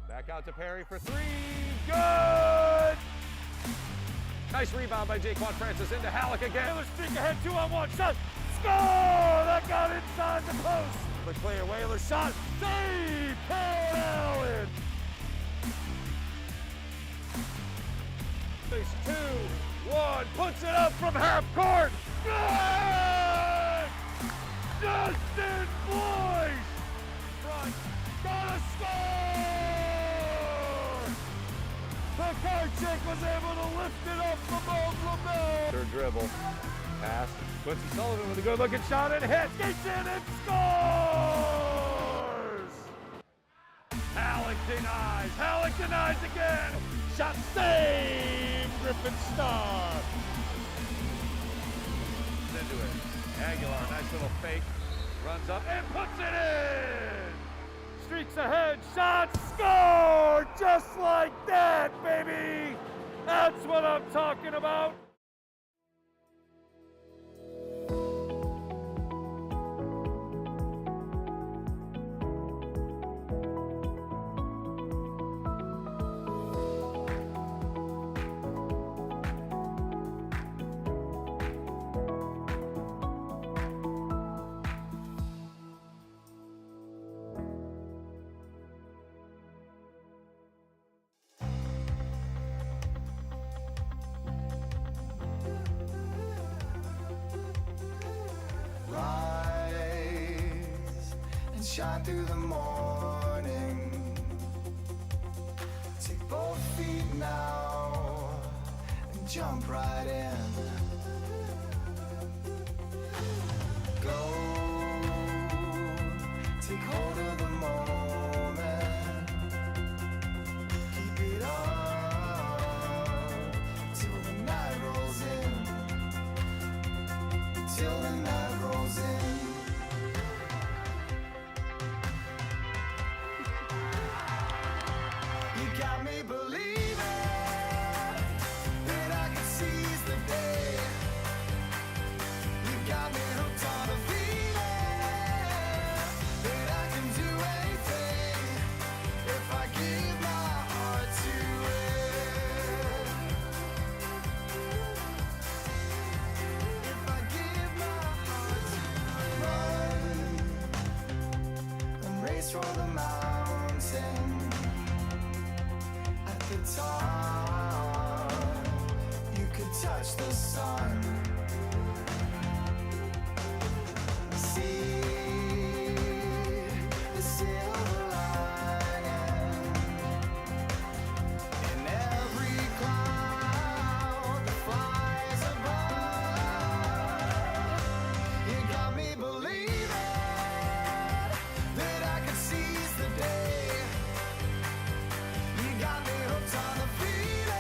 Back out to Perry for three. Good! Nice rebound by Jaquan Francis into Halleck again. Whalers streak ahead, 2-on-1 shot. Score! That got inside the post. The clear Whalers shot. Save! Paul Allen! Face 2-1. Puts it up from half court. Good! Justin Boyce! Front. Gotta score! The Karchik was able to lift it up above LaBelle. Third dribble. Pass. Quincy Sullivan with a good looking shot and hits. Gets in and scores! Halleck denies. Halleck denies again. Shot saved. Griffin Star. Into it. Aguilar, nice little fake. Runs up and puts it in. Streaks ahead, shot, score! Just like that, baby! That's what I'm talking about! Shine through the morning. Take both feet now and jump right in. Go, take hold of the moment. Keep it up till the night rolls in. Till the night rolls in. Got me believing that I can seize the day. You got me hooked on a feeling that I can do anything if I give my heart to it. If I give my heart to it. Run and race for the mountain. The top, you could touch the sun. See the silver lining in every cloud that flies above. You got me believing that I could seize the day. You got me hooked on the feeling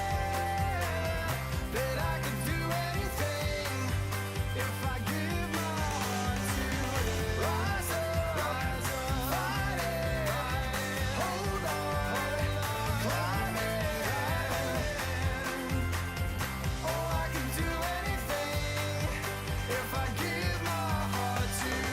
that I could do anything if I give my heart to it. Rise up, fight it, hold on, climb it. Oh, I can do anything if I give my heart to it.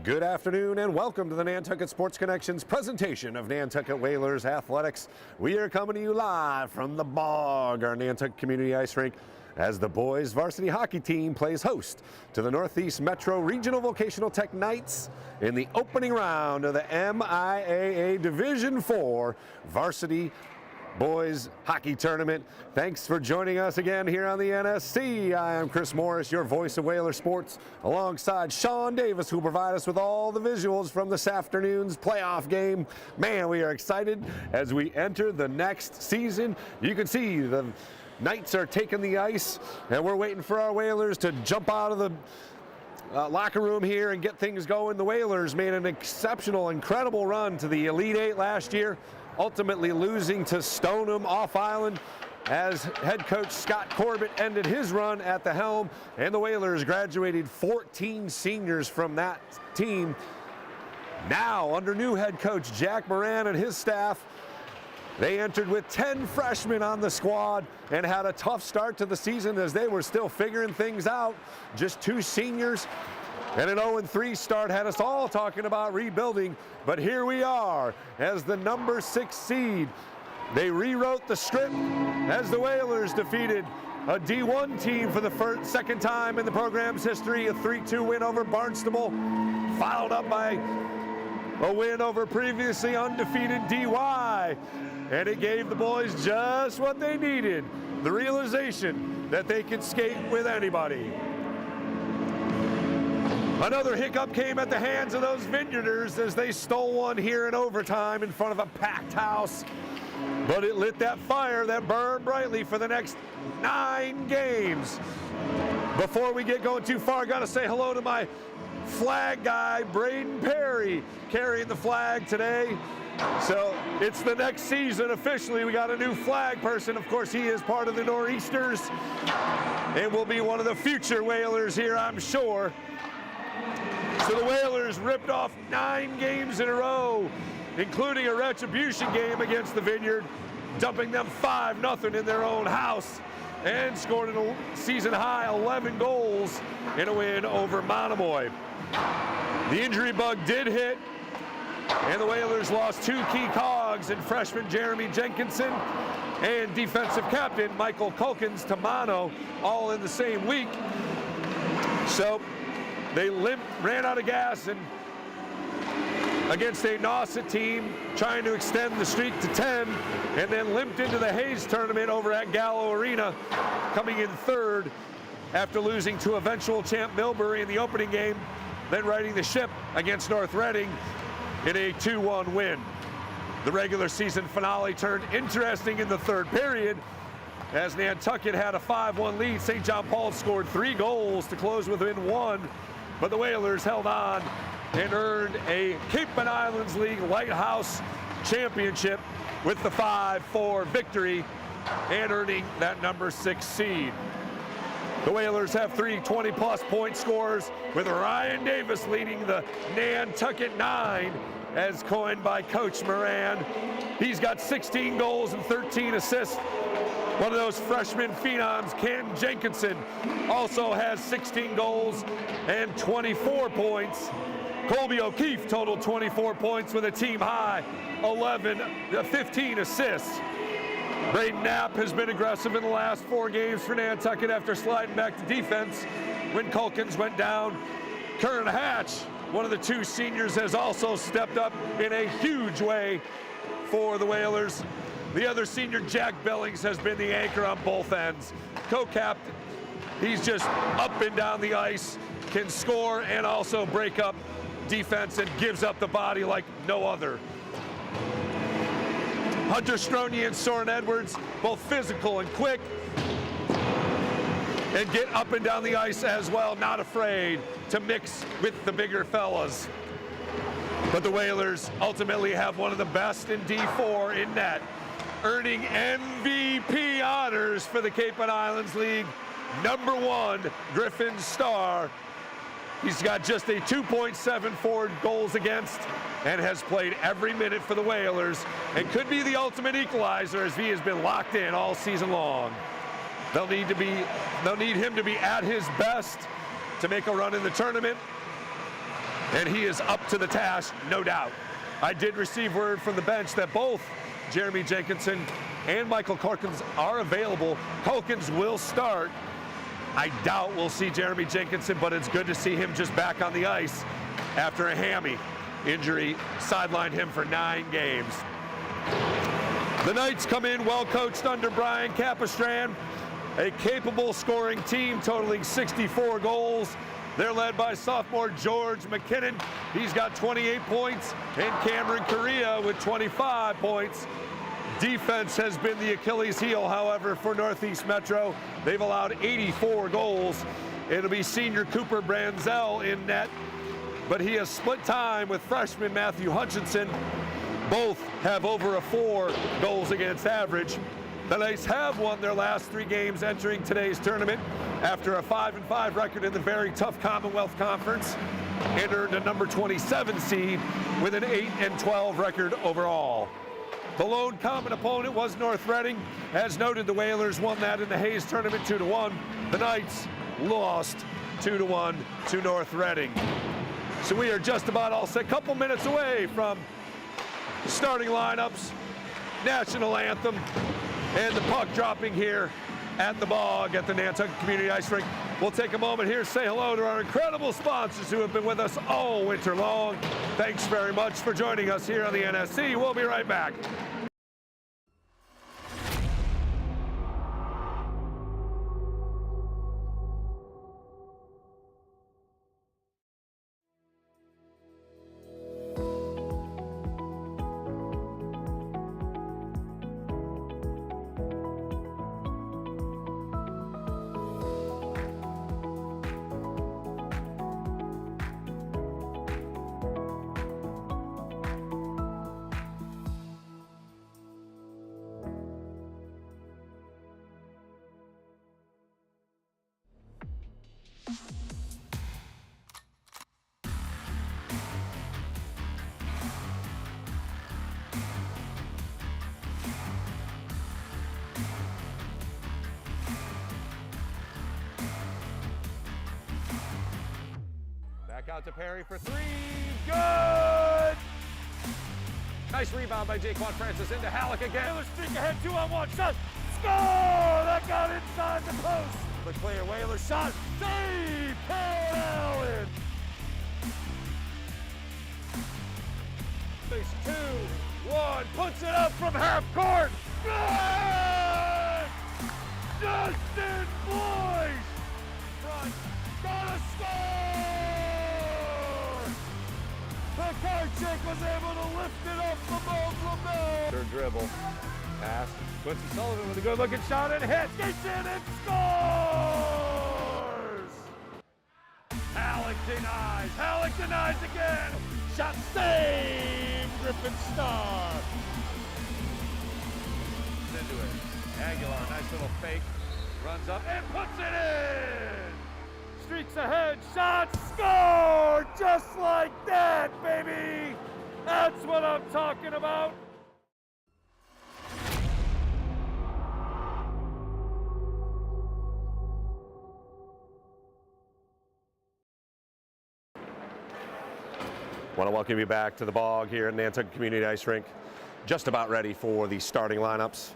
Good afternoon and welcome to the Nantucket Sports Connections presentation of Nantucket Whalers Athletics. We are coming to you live from the Bog, our Nantucket Community Ice Rink, as the boys varsity hockey team plays host to the Northeast Metro Regional Vocational Tech Knights in the opening round of the MIAA Division 4 Varsity Boys Hockey Tournament. Thanks for joining us again here on the NSC. I am Chris Morris, your voice of Whaler Sports, alongside Sean Davis, who will provide us with all the visuals from this afternoon's playoff game. Man, we are excited as we enter the next season. You can see the Knights are taking the ice, and we're waiting for our Whalers to jump out of the locker room here and get things going. The Whalers made an exceptional, incredible run to the Elite Eight last year, ultimately losing to Stoneham off island as head coach Scott Corbett ended his run at the helm, and the Whalers graduated 14 seniors from that team. Now, under new head coach Jack Moran and his staff, they entered with 10 freshmen on the squad and had a tough start to the season as they were still figuring things out. Just 2 seniors and an 0-3 start had us all talking about rebuilding, but here we are as the number 6 seed. They rewrote the script as the Whalers defeated a D1 team for the second time in the program's history, a 3-2 win over Barnstable, followed up by a win over previously undefeated DY. And it gave the boys just what they needed, the realization that they could skate with anybody. Another hiccup came at the hands of those Vineyarders as they stole one here in overtime in front of a packed house. But it lit that fire that burned brightly for the next 9 games. Before we get going too far, I gotta say hello to my flag guy, Braden Perry, carrying the flag today. So it's the next season officially. We got a new flag person. Of course, he is part of the Nor'easters and will be one of the future Whalers here, I'm sure. So the Whalers ripped off 9 games in a row, including a retribution game against the Vineyard, dumping them 5-0 in their own house, and scored a season-high 11 goals in a win over Monomoy. The injury bug did hit, and the Whalers lost 2 key cogs in freshman Jeremy Jenkinson and defensive captain Michael Culkins to mono, all in the same week. So they ran out of gas and against a Nauset team trying to extend the streak to 10, and then limped into the Hayes tournament over at Gallo Arena, coming in 3rd after losing to eventual champ Millbury in the opening game, then riding the ship against North Reading in a 2-1 win. The regular season finale turned interesting in the 3rd period as Nantucket had a 5-1 lead. St. John Paul scored 3 goals to close within 1, but the Whalers held on and earned a Cape and Islands League Lighthouse Championship with the 5-4 victory and earning that number 6 seed. The Whalers have 3 20-plus point scorers, with Ryan Davis leading the Nantucket 9, as coined by Coach Moran. He's got 16 goals and 13 assists. One of those freshman phenoms, Ken Jenkinson, also has 16 goals and 24 points. Colby O'Keefe totaled 24 points with a team high 15 assists. Braden Knapp has been aggressive in the last 4 games for Nantucket after sliding back to defense when Culkins went down. Curran Hatch, one of the 2 seniors, has also stepped up in a huge way for the Whalers. The other senior, Jack Billings, has been the anchor on both ends. Co-captain, he's just up and down the ice, can score and also break up defense and gives up the body like no other. Hunter Stronier and Soren Edwards, both physical and quick, and get up and down the ice as well, not afraid to mix with the bigger fellas. But the Whalers ultimately have one of the best in D4 in net, earning MVP honors for the Cape and Islands League. Number 1, Griffin Starr. He's got just a 2.74 goals against and has played every minute for the Whalers and could be the ultimate equalizer as he has been locked in all season long. They'll need him to be at his best to make a run in the tournament. and he is up to the task, no doubt. I did receive word from the bench that both Jeremy Jenkinson and Michael Corkins are available. Corkins will start. I doubt we'll see Jeremy Jenkinson, but it's good to see him just back on the ice after a hammy injury sidelined him for 9 games. The Knights come in well coached under Brian Capistran, a capable scoring team totaling 64 goals. They're led by sophomore George McKinnon. He's got 28 points, and Cameron Correa with 25 points. Defense has been the Achilles heel, however, for Northeast Metro. They've allowed 84 goals. It'll be senior Cooper Branzel in net, but he has split time with freshman Matthew Hutchinson. Both have over a 4 goals against average. The Knights have won their last 3 games entering today's tournament after a 5-5 record in the very tough Commonwealth Conference, and earned a number 27 seed with an 8-12 record overall. The lone common opponent was North Reading. As noted, the Whalers won that in the Hayes tournament 2-1. The Knights lost 2-1 to North Reading. So we are just about all set, couple minutes away from starting lineups, national anthem, and the puck dropping here at the Bog at the Nantucket Community Ice Rink. We'll take a moment here to say hello to our incredible sponsors who have been with us all winter long. Thanks very much for joining us here on the NSC. We'll be right back. Back out to Perry for 3. Good! Nice rebound by Jaquan Francis into Halleck again. Whalers streak ahead, 2-on-1 shot. Score! That got inside the post. The clear Whalers shot. Save! Paul Allen! Space 2-1. Puts it up from half court. Good! Justin Boyce! Front. Gonna score! The card check was able to lift it up above LaBelle. Third dribble. Pass. Quincy Sullivan with a good looking shot and hit. Gets in and scores! Halleck denies. Halleck denies again. Shot saved. Griffin Starr. Into it. Aguilar, nice little fake. Runs up and puts it in. Streaks ahead, shot, score! Just like that, baby! That's what I'm talking about. Want to welcome you back to the Bog here at Nantucket Community Ice Rink. Just about ready for the starting lineups.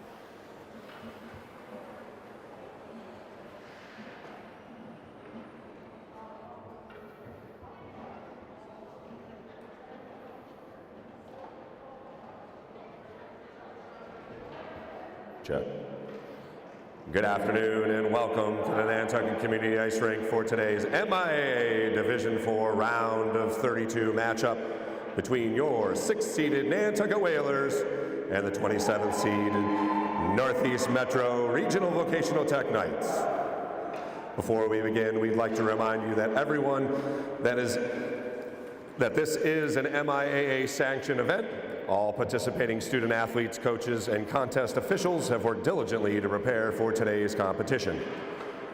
Good afternoon and welcome to the Nantucket Community Ice Rink for today's MIAA Division 4 round of 32 matchup between your 6th-seeded Nantucket Whalers and the 27th-seeded Northeast Metro Regional Vocational Tech Knights. Before we begin, we'd like to remind you that everyone that this is an MIAA sanctioned event. All participating student athletes, coaches, and contest officials have worked diligently to prepare for today's competition.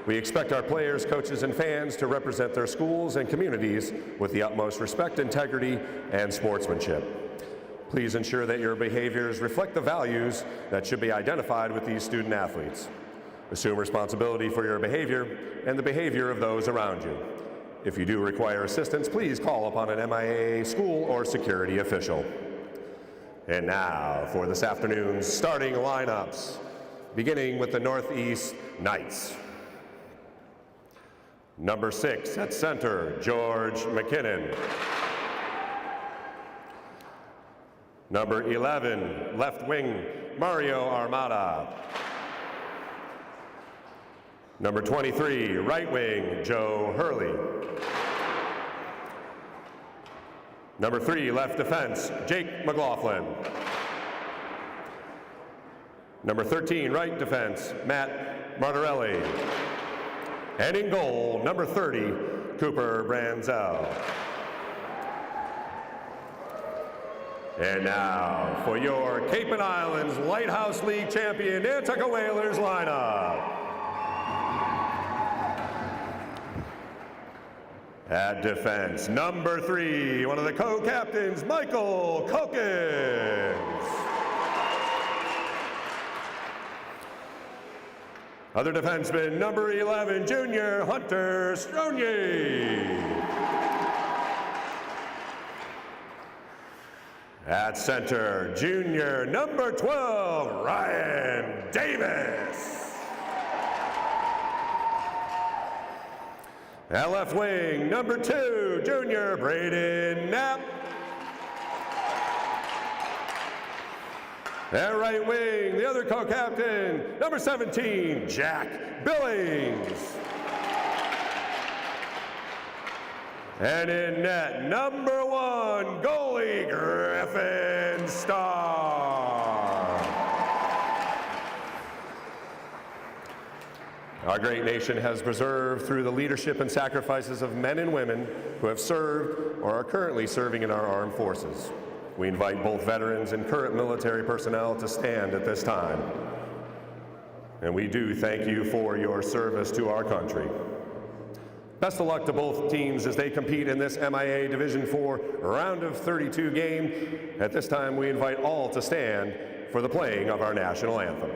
We expect our players, coaches, and fans to represent their schools and communities with the utmost respect, integrity, and sportsmanship. Please ensure that your behaviors reflect the values that should be identified with these student athletes. Assume responsibility for your behavior and the behavior of those around you. If you do require assistance, please call upon an MIAA school or security official. And now for this afternoon's starting lineups, beginning with the Northeast Knights. Number 6 at center, George McKinnon. Number 11, left wing, Mario Armada. Number 23, right wing, Joe Hurley. Number 3, left defense, Jake McLaughlin. Number 13, right defense, Matt Martorelli. And in goal, number 30, Cooper Branzel. And now for your Cape and Islands Lighthouse League champion Nantucket Whalers lineup. At defense, number 3, one of the co-captains, Michael Kokins. Other defenseman, number 11, junior Hunter Stronye. At center, junior number 12, Ryan Davis. At left wing, number 2, junior Braden Knapp. At right wing, the other co-captain, number 17, Jack Billings. And in net, number 1, goalie Griffin Starr. Our great nation has preserved through the leadership and sacrifices of men and women who have served or are currently serving in our armed forces. We invite both veterans and current military personnel to stand at this time. And we do thank you for your service to our country. Best of luck to both teams as they compete in this MIAA Division IV round of 32 game. At this time, we invite all to stand for the playing of our national anthem.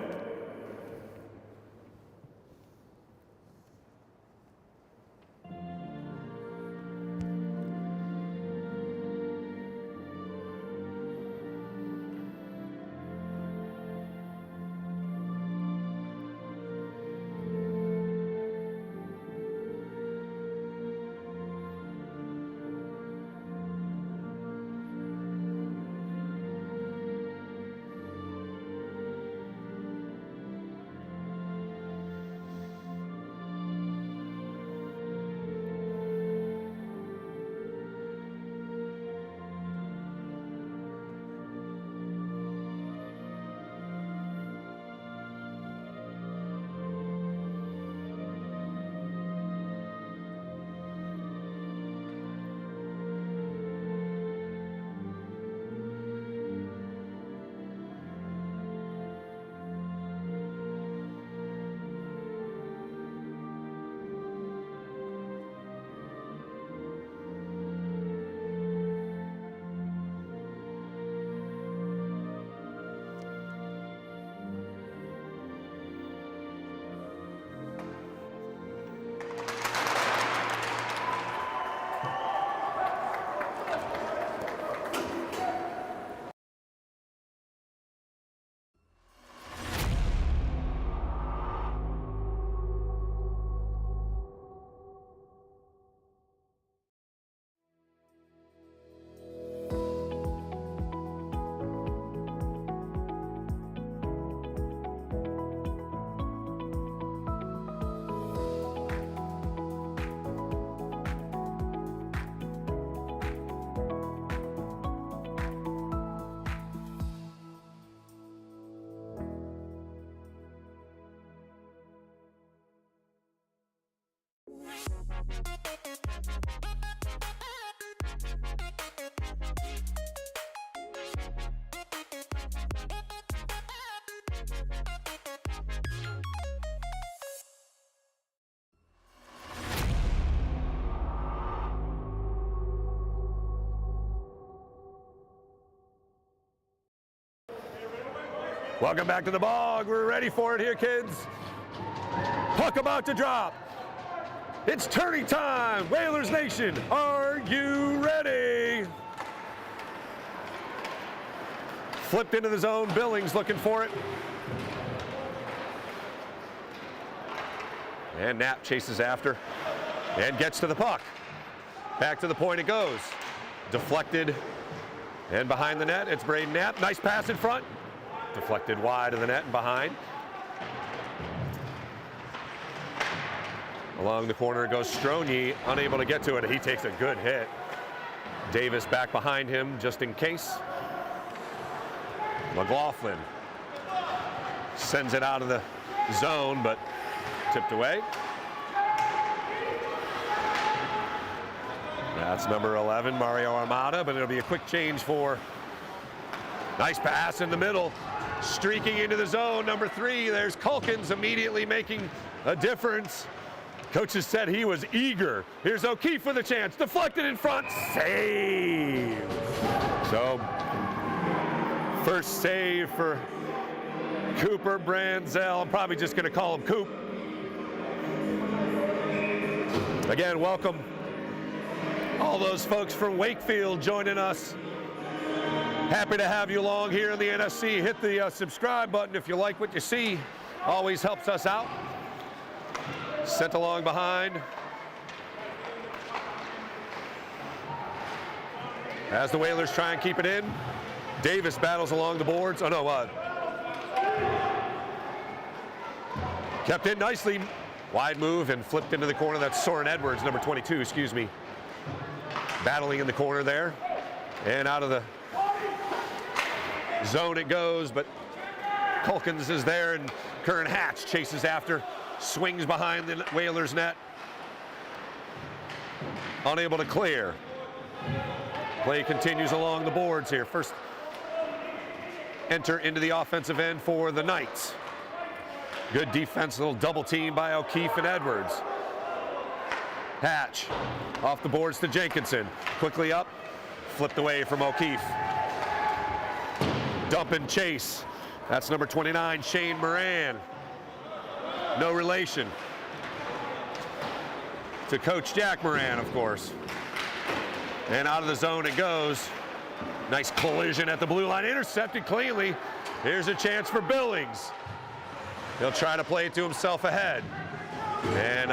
Welcome back to the bog. We're ready for it here, kids. Puck about to drop. It's turning time. Whalers Nation, are you ready? Flipped into the zone. Billings looking for it. And Knapp chases after and gets to the puck. Back to the point it goes. Deflected and behind the net. It's Braden Knapp. Nice pass in front. Deflected wide of the net and behind. Along the corner it goes Strony, unable to get to it. He takes a good hit. Davis back behind him just in case. McLaughlin sends it out of the zone, but tipped away. That's number 11, Mario Armada, but it'll be a quick change for nice pass in the middle. Streaking into the zone, number 3, there's Culkins immediately making a difference. Coaches said he was eager. Here's O'Keefe with a chance, deflected in front, save. So, first save for Cooper Branzell. I'm probably just gonna call him Coop. Again, welcome all those folks from Wakefield joining us. Happy to have you along here in the NSC. Hit the subscribe button if you like what you see. Always helps us out. Sent along behind. As the Whalers try and keep it in, Davis battles along the boards. Oh no, kept in nicely. Wide move and flipped into the corner. That's Soren Edwards, number 22, excuse me. Battling in the corner there. And out of the zone it goes, but Culkins is there and Kern Hatch chases after, swings behind the Whalers net. Unable to clear. Play continues along the boards here. First enter into the offensive end for the Knights. Good defense, little double team by O'Keefe and Edwards. Hatch off the boards to Jenkinson. Quickly up, flipped away from O'Keefe. Dump and chase. That's number 29, Shane Moran. No relation to Coach Jack Moran, of course. And out of the zone it goes. Nice collision at the blue line, intercepted cleanly. Here's a chance for Billings. He'll try to play it to himself ahead. And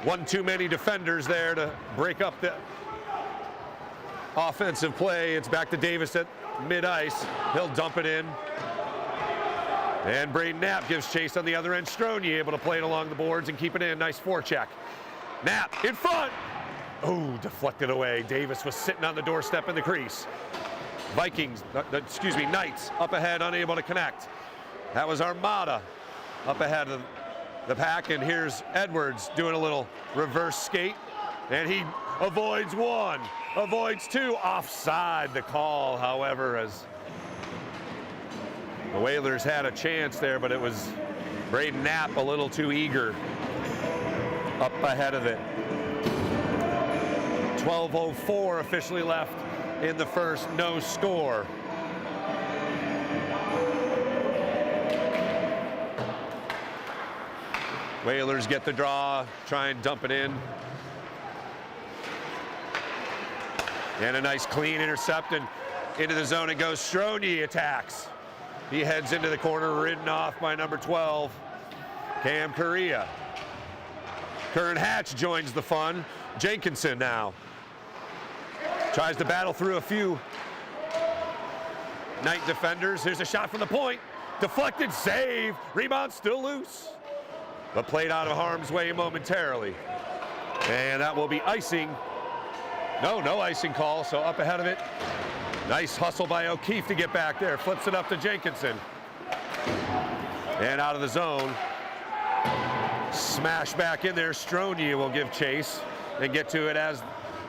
one too many defenders there to break up the offensive play. It's back to Davis at mid-ice. He'll dump it in. And Braden Knapp gives chase on the other end. Strony able to play it along the boards and keep it in. Nice forecheck. Knapp in front. Oh, deflected away. Davis was sitting on the doorstep in the crease. Knights up ahead, unable to connect. That was Armada up ahead of the pack, and here's Edwards doing a little reverse skate, and he avoids one, avoids two, offside the call, however, as the Whalers had a chance there, but it was Braden Knapp a little too eager up ahead of it. 12:04 officially left in the first, no score. Whalers get the draw, try and dump it in. And a nice clean intercept, and into the zone it goes. Strony attacks. He heads into the corner, ridden off by number 12, Cam Correa. Kern Hatch joins the fun. Jenkinson now tries to battle through a few Knight defenders. Here's a shot from the point. Deflected, save. Rebound still loose, but played out of harm's way momentarily. And that will be icing. No icing call, so up ahead of it. Nice hustle by O'Keefe to get back there. Flips it up to Jenkinson. And out of the zone. Smash back in there. Strony will give chase and get to it as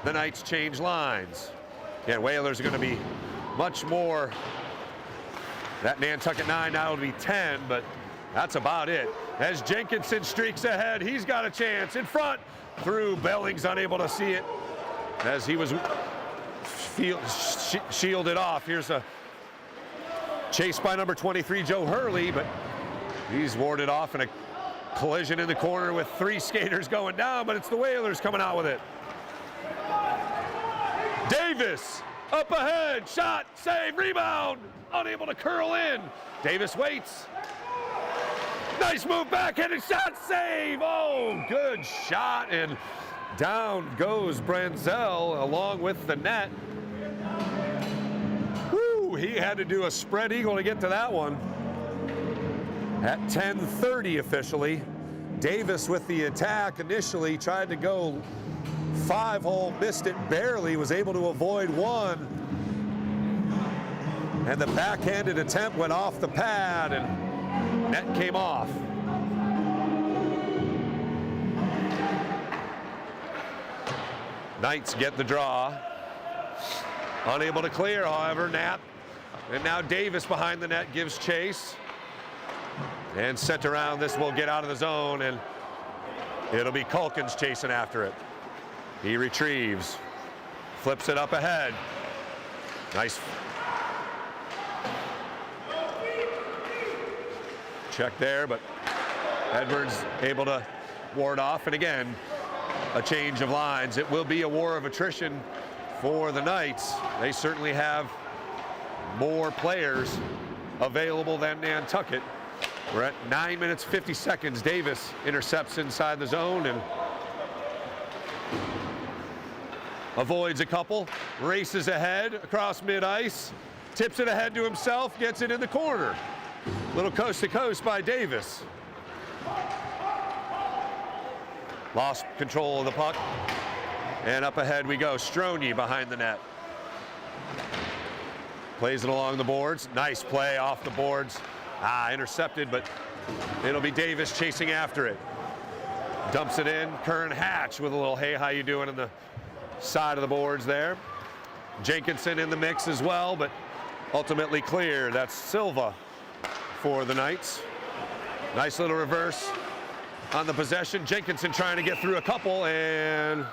the Knights change lines. Yeah, Whalers are going to be much more. That Nantucket 9 now will be 10, but that's about it. As Jenkinson streaks ahead, he's got a chance in front. Through Billings, unable to see it as he was shielded off. Here's a chase by number 23, Joe Hurley, but he's warded off, and a Collision in the corner with 3 skaters going down, but it's the Whalers coming out with it. Davis up ahead, shot, save, rebound, unable to curl in. Davis waits. Nice move, backhanded shot, save. Oh, good shot, and down goes Branzel along with the net. Woo, he had to do a spread eagle to get to that one. At 10:30 officially, Davis with the attack initially tried to go 5-hole, missed it barely, was able to avoid one. And the backhanded attempt went off the pad and net came off. Knights get the draw. Unable to clear, however, Knapp. And now Davis behind the net gives chase. And sent around, this will get out of the zone, and it'll be Culkins chasing after it. He retrieves, flips it up ahead. Nice check there, but Edwards able to ward off. And again, a change of lines. It will be a war of attrition for the Knights. They certainly have more players available than Nantucket. We're at 9 minutes, 50 seconds. Davis intercepts inside the zone and avoids a couple, races ahead across mid-ice, tips it ahead to himself, gets it in the corner. Little coast to coast by Davis. Lost control of the puck. And up ahead we go. Strony behind the net. Plays it along the boards. Nice play off the boards. Intercepted, but it'll be Davis chasing after it. Dumps it in. Kern Hatch with a little hey, how you doing on the side of the boards there. Jenkinson in the mix as well, but ultimately clear. That's Silva for the Knights. Nice little reverse on the possession. Jenkinson trying to get through a couple, and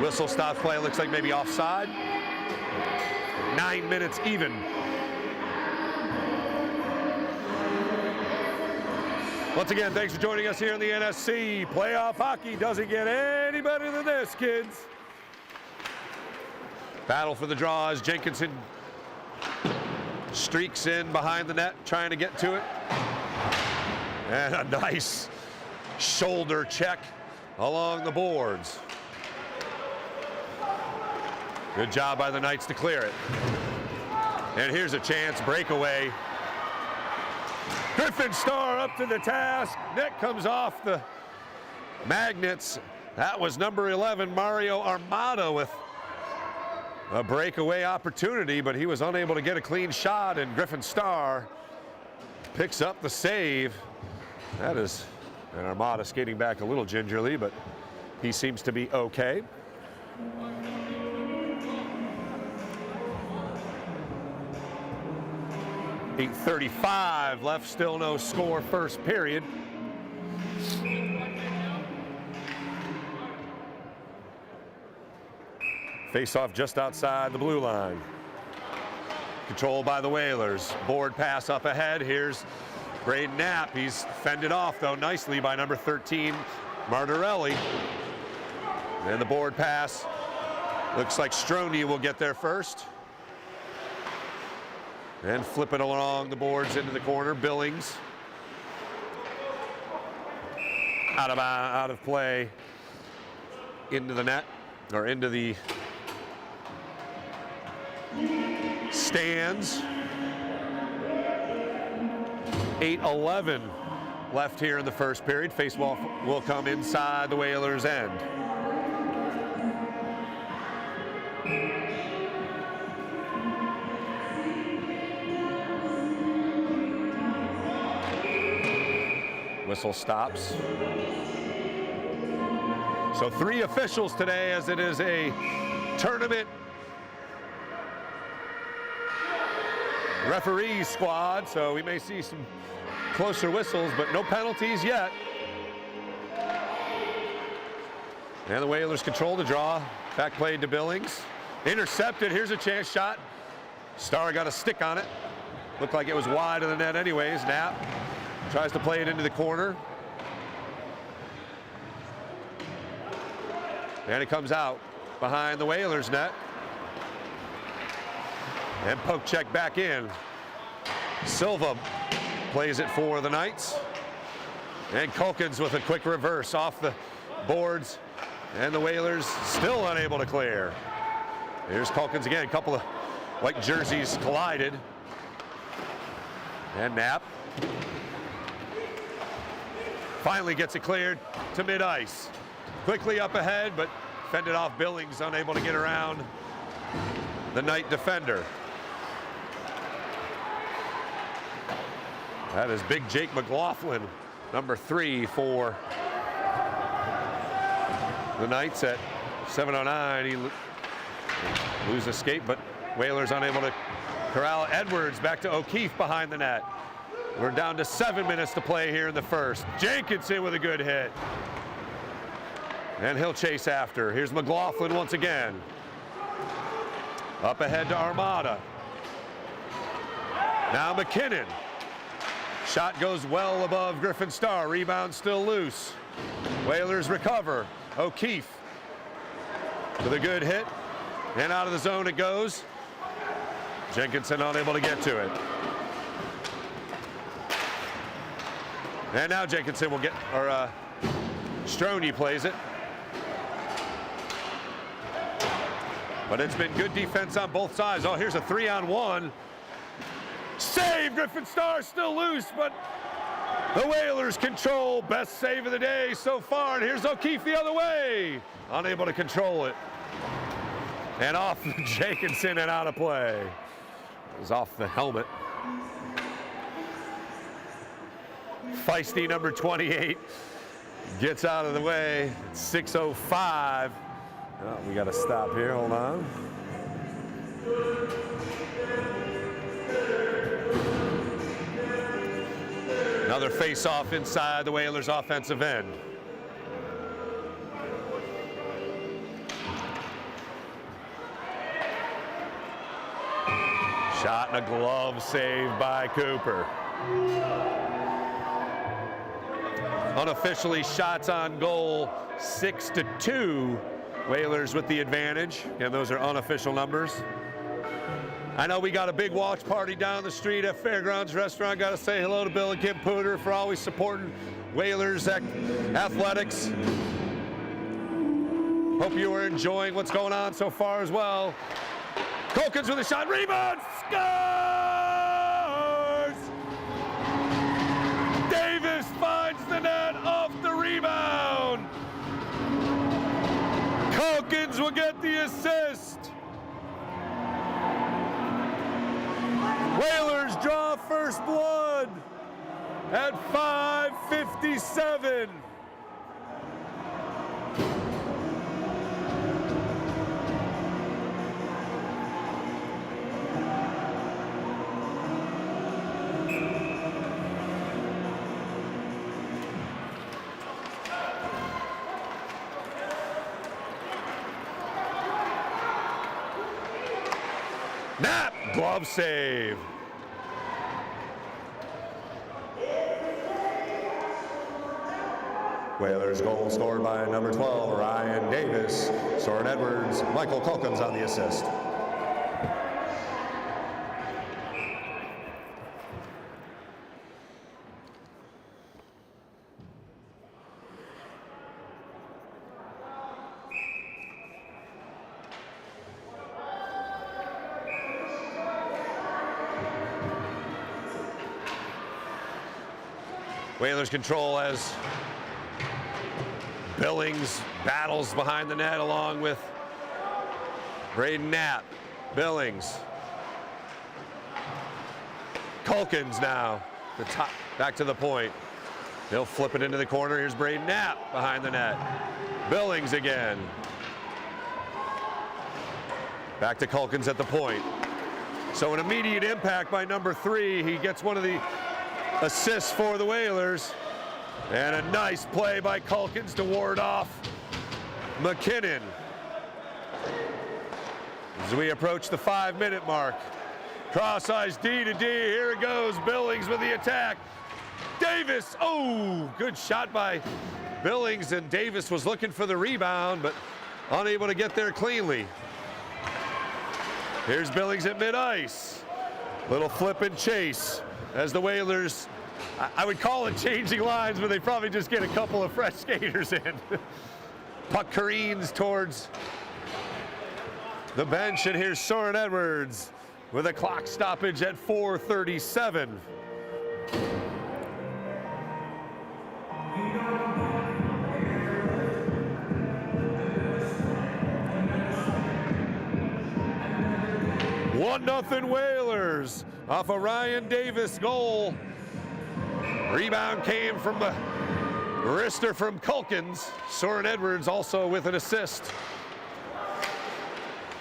whistle stops play. Looks like maybe offside. 9 minutes even. Once again, thanks for joining us here in the NSC. Playoff hockey doesn't get any better than this, kids. Battle for the draw as Jenkinson streaks in behind the net, trying to get to it. And a nice shoulder check along the boards. Good job by the Knights to clear it. And here's a chance, breakaway. Griffin Starr up to the task. Net comes off the magnets. That was number 11, Mario Armada, with a breakaway opportunity, but he was unable to get a clean shot, and Griffin Starr picks up the save. That is, and Armada skating back a little gingerly, but he seems to be okay. .8:35 left, still no score first period. Face-off just outside the blue line. Controlled by the Whalers. Board pass up ahead. Here's Braden Knapp. He's fended off, though, nicely by number 13, Martirelli. And the board pass. Looks like Strony will get there first. And flip it along the boards into the corner. Billings. Out of play. Into the net, or into the stands. 8:11 left here in the first period. Face-off will come inside the Whalers' end. Whistle stops. So 3 officials today, as it is a tournament referee squad, so we may see some closer whistles, but no penalties yet. And the Whalers control the draw. Back played to Billings. Intercepted. Here's a chance shot. Starr got a stick on it. Looked like it was wide of the net anyways. Knapp Tries to play it into the corner. And it comes out behind the Whalers net. And poke check back in. Silva plays it for the Knights. And Culkins with a quick reverse off the boards. And the Whalers still unable to clear. Here's Culkins again. A couple of white jerseys collided. And Knapp finally gets it cleared to mid-ice. Quickly up ahead, but fended off Billings, unable to get around the Knight defender. That is big Jake McLaughlin, number 3 for the Knights at 7:09. He loses escape, but Whalers unable to corral Edwards. Back to O'Keefe behind the net. We're down to 7 minutes to play here in the first. Jenkinson with a good hit. And he'll chase after. Here's McLaughlin once again. Up ahead to Armada. Now McKinnon. Shot goes well above Griffin Starr. Rebound still loose. Whalers recover. O'Keefe with a good hit. And out of the zone it goes. Jenkinson unable to get to it. And now Jenkinson will get, or Stroni plays it. But it's been good defense on both sides. Oh, here's a 3-on-1. Save! Griffin Starr still loose, but the Whalers control. Best save of the day so far. And here's O'Keefe the other way. Unable to control it. And off Jenkinson and out of play. It was off the helmet. Feisty number 28 gets out of the way. It's 6:05. Oh, we got to stop here. Hold on. Another face-off inside the Whalers' offensive end. Shot and a glove save by Cooper. Unofficially, shots on goal 6-2. Whalers with the advantage. Again, those are unofficial numbers. I know we got a big watch party down the street at Fairgrounds Restaurant. Got to say hello to Bill and Kim Pooter for always supporting Whalers athletics. Hope you are enjoying what's going on so far as well. Culkins with a shot, rebound, scores! Davis finds the net off the rebound. Culkins will get the assist. Whalers draw first blood at 5:57. Knapp, glove save. Whalers goal scored by number 12, Ryan Davis. Soren Edwards, Michael Culkins on the assist. Whalers control as Billings battles behind the net along with Braden Knapp. Billings. Culkins now. The top, back to the point. He'll flip it into the corner. Here's Braden Knapp behind the net. Billings again. Back to Culkins at the point. So an immediate impact by number 3. He gets one of the assists for the Whalers. And a nice play by Culkins to ward off McKinnon. As we approach the 5-minute mark. Cross ice D to D. Here it goes. Billings with the attack. Davis, oh, good shot by Billings, and Davis was looking for the rebound, but unable to get there cleanly. Here's Billings at mid-ice. Little flip and chase as the Whalers, I would call it changing lines, but they probably just get a couple of fresh skaters in. Puck careens towards the bench, and here's Soren Edwards with a clock stoppage at 4:37. Nothing Whalers off a Ryan Davis goal. Rebound came from the wrister from Culkins. Soren Edwards also with an assist.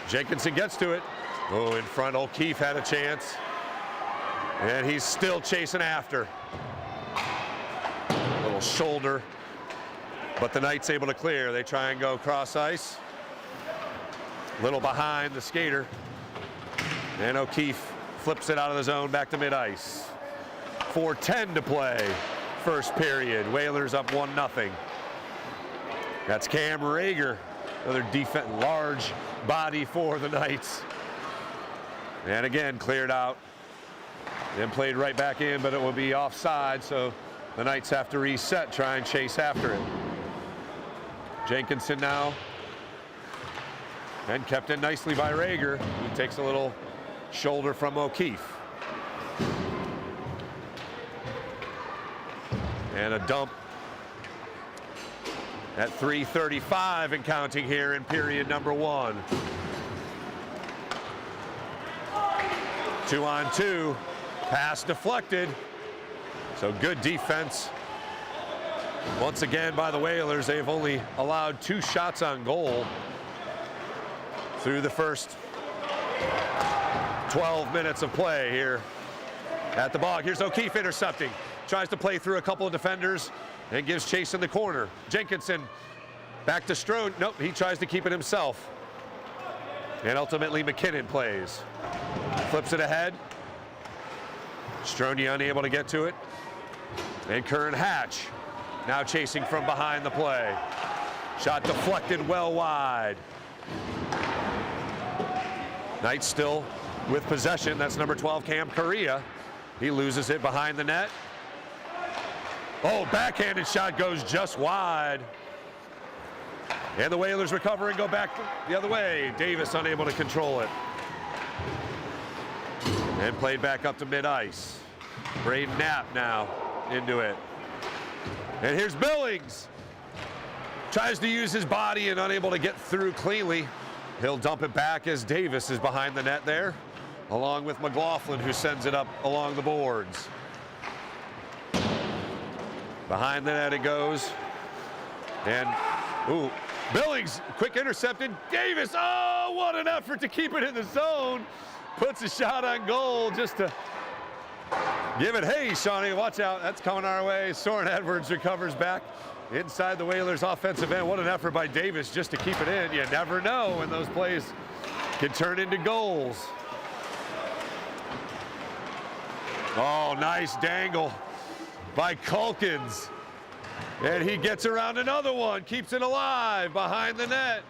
Jenkinson gets to it. Oh, in front, O'Keefe had a chance. And he's still chasing after. Little shoulder, but the Knights able to clear. They try and go cross ice. Little behind the skater. And O'Keefe flips it out of the zone back to mid-ice. 4:10 to play, first period. Whalers up 1-0. That's Cam Rager, another defense, large body for the Knights. And again, cleared out and played right back in, but it will be offside, so the Knights have to reset, try and chase after it. Jenkinson now, and kept in nicely by Rager, who takes a little shoulder from O'Keefe. And a dump at 3:35 and counting here in period number 1. 2-on-2, pass deflected. So good defense. Once again by the Whalers, they've only allowed 2 shots on goal through the first 12 minutes of play here at the Bog. Here's O'Keefe intercepting. Tries to play through a couple of defenders and gives chase in the corner. Jenkinson back to Strode. Nope, he tries to keep it himself. And ultimately McKinnon plays. Flips it ahead. Strode unable to get to it. And Curran Hatch now chasing from behind the play. Shot deflected well wide. Knights still with possession. That's number 12, Cam Correa. He loses it behind the net. Oh, backhanded shot goes just wide. And the Whalers recover and go back the other way. Davis unable to control it. And played back up to mid-ice. Braden Knapp now into it. And here's Billings. Tries to use his body and unable to get through cleanly. He'll dump it back as Davis is behind the net there, along with McLaughlin, who sends it up along the boards. Behind the net it goes. And, ooh, Billings, quick intercepted. Davis, oh, what an effort to keep it in the zone. Puts a shot on goal just to give it. Hey, Shawnee, watch out. That's coming our way. Soren Edwards recovers back inside the Whalers' offensive end. What an effort by Davis just to keep it in. You never know when those plays can turn into goals. Oh, nice dangle by Culkins. And he gets around another one, keeps it alive behind the net.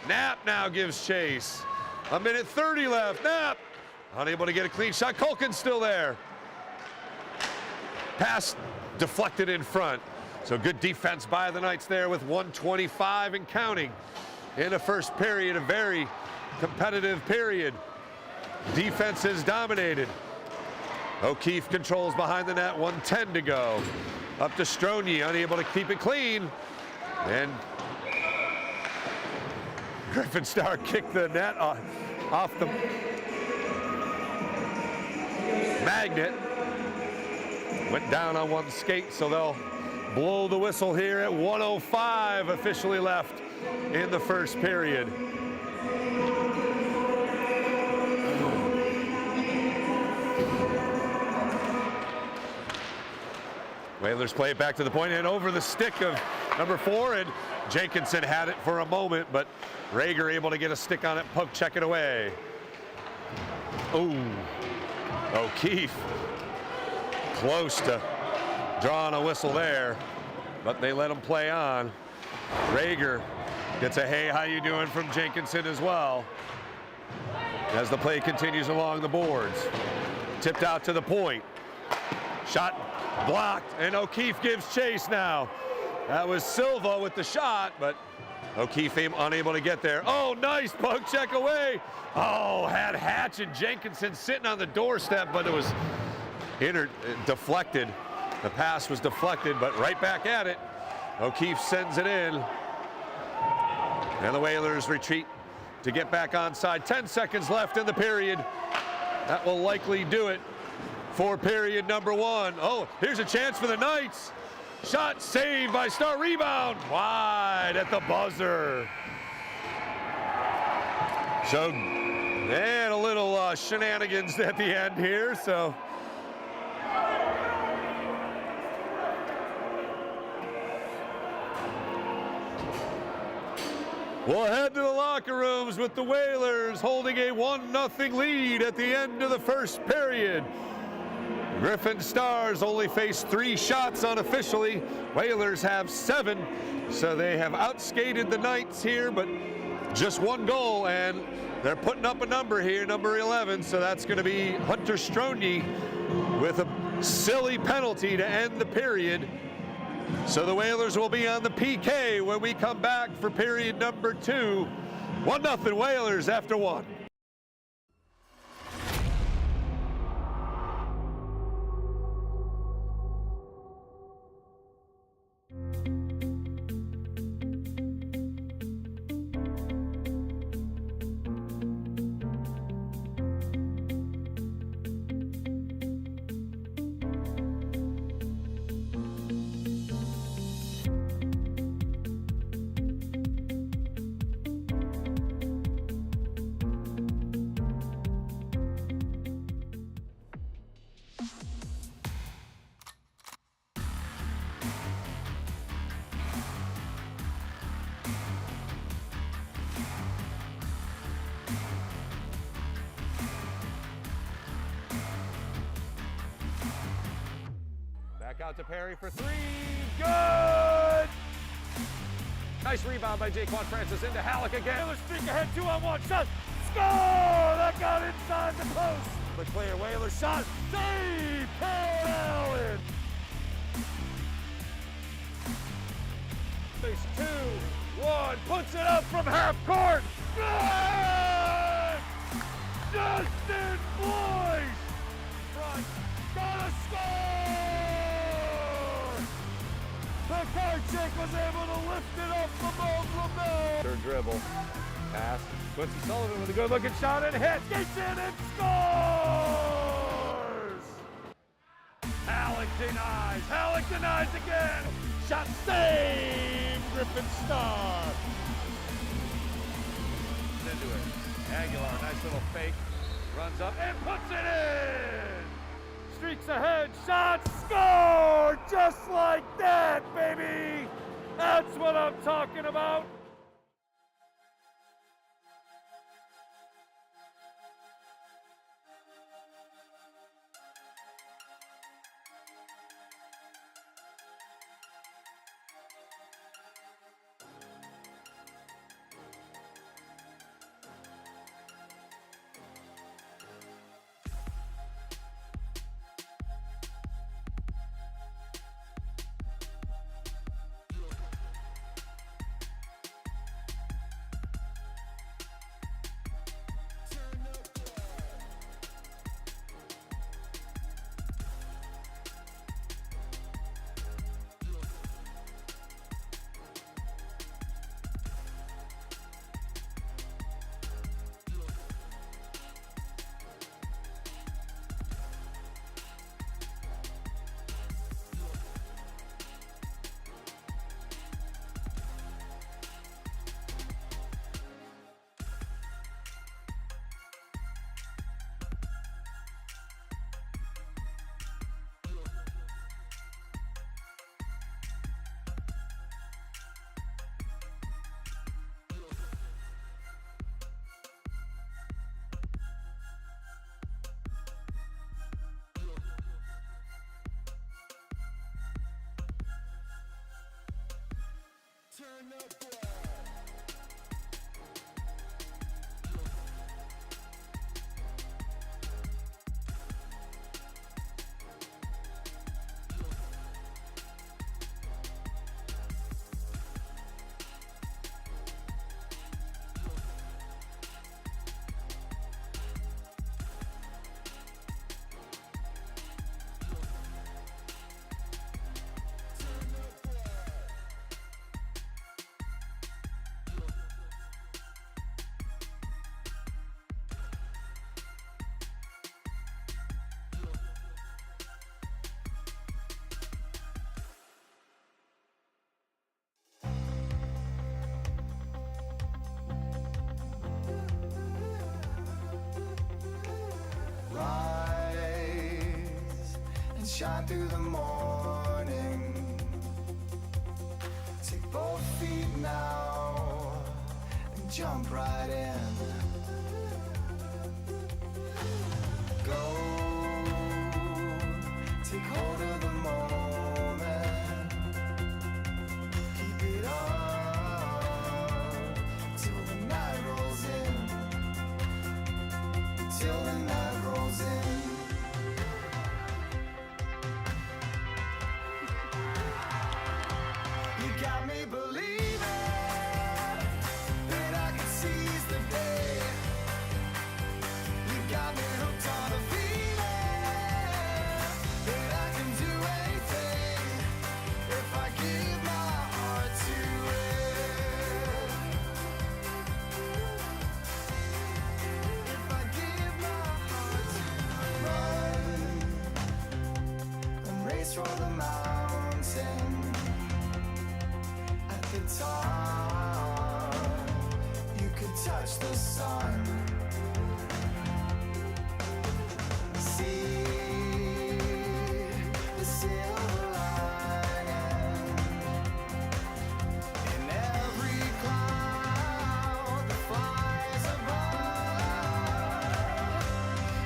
Knapp now gives chase. 1:30 left. Knapp unable to get a clean shot. Culkins still there. Pass deflected in front. So good defense by the Knights there with 1:25 and counting in the first period. A very competitive period. Defense is dominated. O'Keefe controls behind the net, 1:10 to go. Up to Strony, unable to keep it clean. And Griffin Starr kicked the net off the magnet. Went down on one skate, so they'll blow the whistle here at 1:05 officially left in the first period. Whalers play it back to the point and over the stick of number 4, and Jenkinson had it for a moment, but Rager able to get a stick on it, poke check it away. Ooh, O'Keefe close to drawing a whistle there, but they let him play on. Rager gets a hey, how you doing from Jenkinson as well, as the play continues along the boards. Tipped out to the point. Shot blocked, and O'Keefe gives chase now. That was Silva with the shot, but O'Keefe unable to get there. Oh, nice bug check away. Oh, had Hatch and Jenkinson sitting on the doorstep, but it was deflected. The pass was deflected, but right back at it. O'Keefe sends it in. And the Whalers retreat to get back onside. 10 seconds left in the period. That will likely do it for period number 1. Oh, here's a chance for the Knights. Shot saved by Star, rebound wide at the buzzer. So, and a little shenanigans at the end here, so. We'll head to the locker rooms with the Whalers holding a 1-0 lead at the end of the first period. Griffin Stars only faced 3 shots unofficially. Whalers have 7, so they have outskated the Knights here, but just 1 goal, and they're putting up a number here, number 11, so that's going to be Hunter Stronje with a silly penalty to end the period. So the Whalers will be on the PK when we come back for period number 2. 1-0 Whalers after 1. Back out to Perry for 3. Good! Nice rebound by Jaquan Francis into Halleck again. Whalers streak ahead, 2-on-1 shot. Score! That got inside the post. The clear Whalers shot. Save! Paul Allen! Face 2-1. Puts it up from half court. Good! Justin Boyce! Front. Gotta score! The card check was able to lift it up above LaBelle. Third dribble. Pass. Quincy Sullivan with a good looking shot and hits. Gets in and scores! Halleck denies. Halleck denies again. Shot saved. Griffin Star. Into it. Aguilar, nice little fake. Runs up and puts it in. Streaks ahead, shot, score! Just like that, baby! That's what I'm talking about. shine through the morning. Take both feet now and jump right in. Go, take hold of the moment. Keep it up till the night rolls in. Till the night rolls in. You got me believing that I can seize the day. You got me hooked on a feeling that I can do anything if I give my heart to it. If I give my heart to it. Run and race for the mountain. At the top, you could touch the sun. See the silver lining in every cloud that flies above.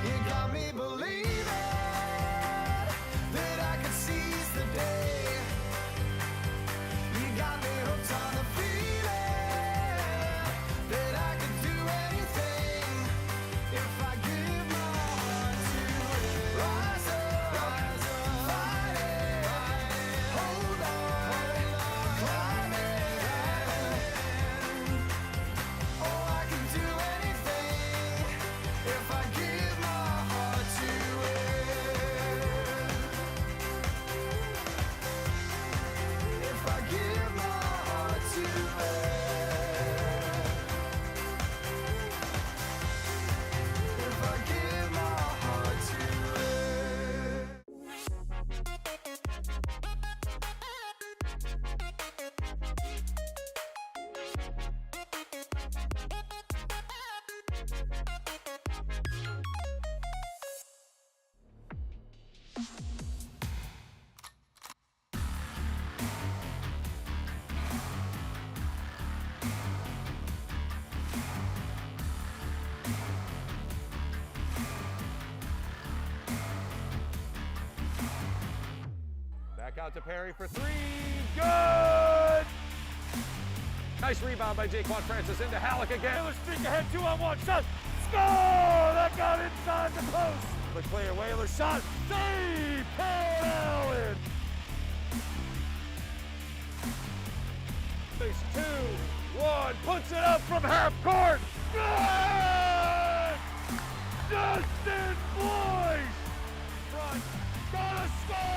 You got me believing that I could seize the day. You got me hooked on the feeling that I could do anything if I give my heart to it. Rise up, fight it, hold on, climb it. Oh, I can do anything if I give my heart to it. If I give my heart to it. If I give my heart to it. Back out to Perry for three. Good! Nice rebound by Jaquan Francis into Halleck again. Whalers streak ahead, 2-on-1 shot. Score! That got inside the post. The clear Whalers shot. Save! Paul Allen! 2-1. Puts it up from half court. Good! Justin Boyce! Front. Gonna score!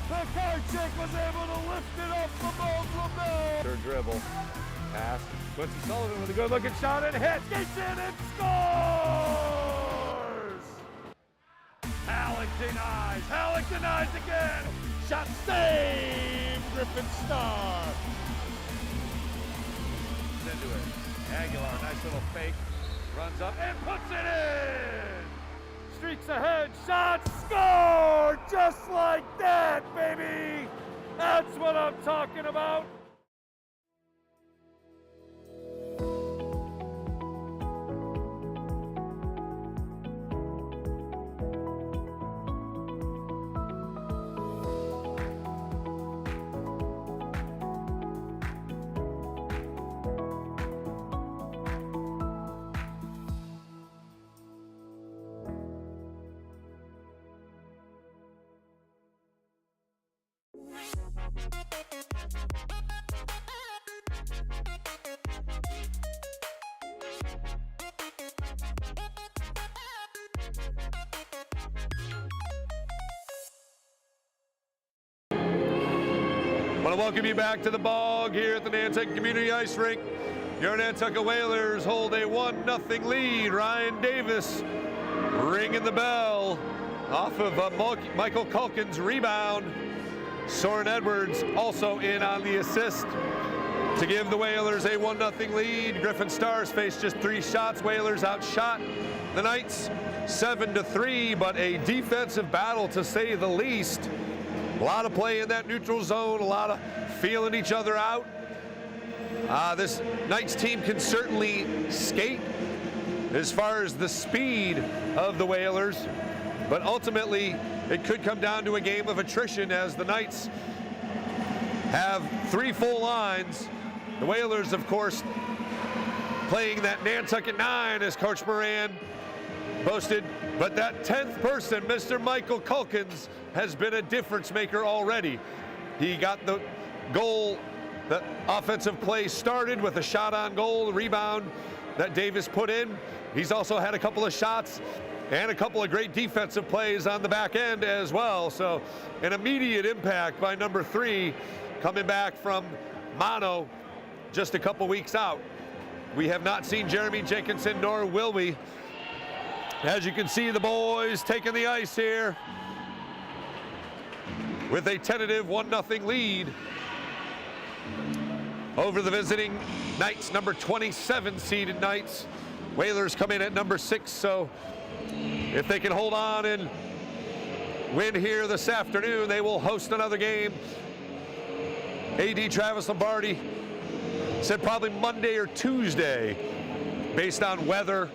The card check was able to lift it up above LaBelle. Third dribble. Pass. Quincy Sullivan with a good looking shot and hits. Gets in and scores! Halleck denies. Halleck denies again. Shot saved. Griffin Star. Into it. Aguilar, nice little fake. Runs up and puts it in. Streaks ahead, shot, score! Just like that, baby! That's what I'm talking about. I want to welcome you back to the bog here at the Nantucket Community Ice Rink. Your Nantucket Whalers hold a 1-0 lead. Ryan Davis ringing the bell off of Michael Culkin's rebound. Soren Edwards also in on the assist to give the Whalers a 1-0 lead. Griffin Stars faced just 3 shots. Whalers outshot the Knights 7-3, but a defensive battle to say the least. A lot of play in that neutral zone, a lot of feeling each other out. This Knights team can certainly skate as far as the speed of the Whalers, but ultimately it could come down to a game of attrition as the Knights have 3 full lines. The Whalers, of course, playing that Nantucket 9 as Coach Moran boasted, but that 10th person, Mr. Michael Culkins, has been a difference maker already. He got the goal, the offensive play started with a shot on goal, the rebound that Davis put in. He's also had a couple of shots and a couple of great defensive plays on the back end as well. So an immediate impact by number 3 coming back from mono just a couple weeks out. We have not seen Jeremy Jenkinson, nor will we. As you can see, the boys taking the ice here with a tentative 1-0 lead over the visiting Knights, number 27 seeded Knights. Whalers come in at number 6, so if they can hold on and win here this afternoon, they will host another game. AD Travis Lombardi said probably Monday or Tuesday based on weather.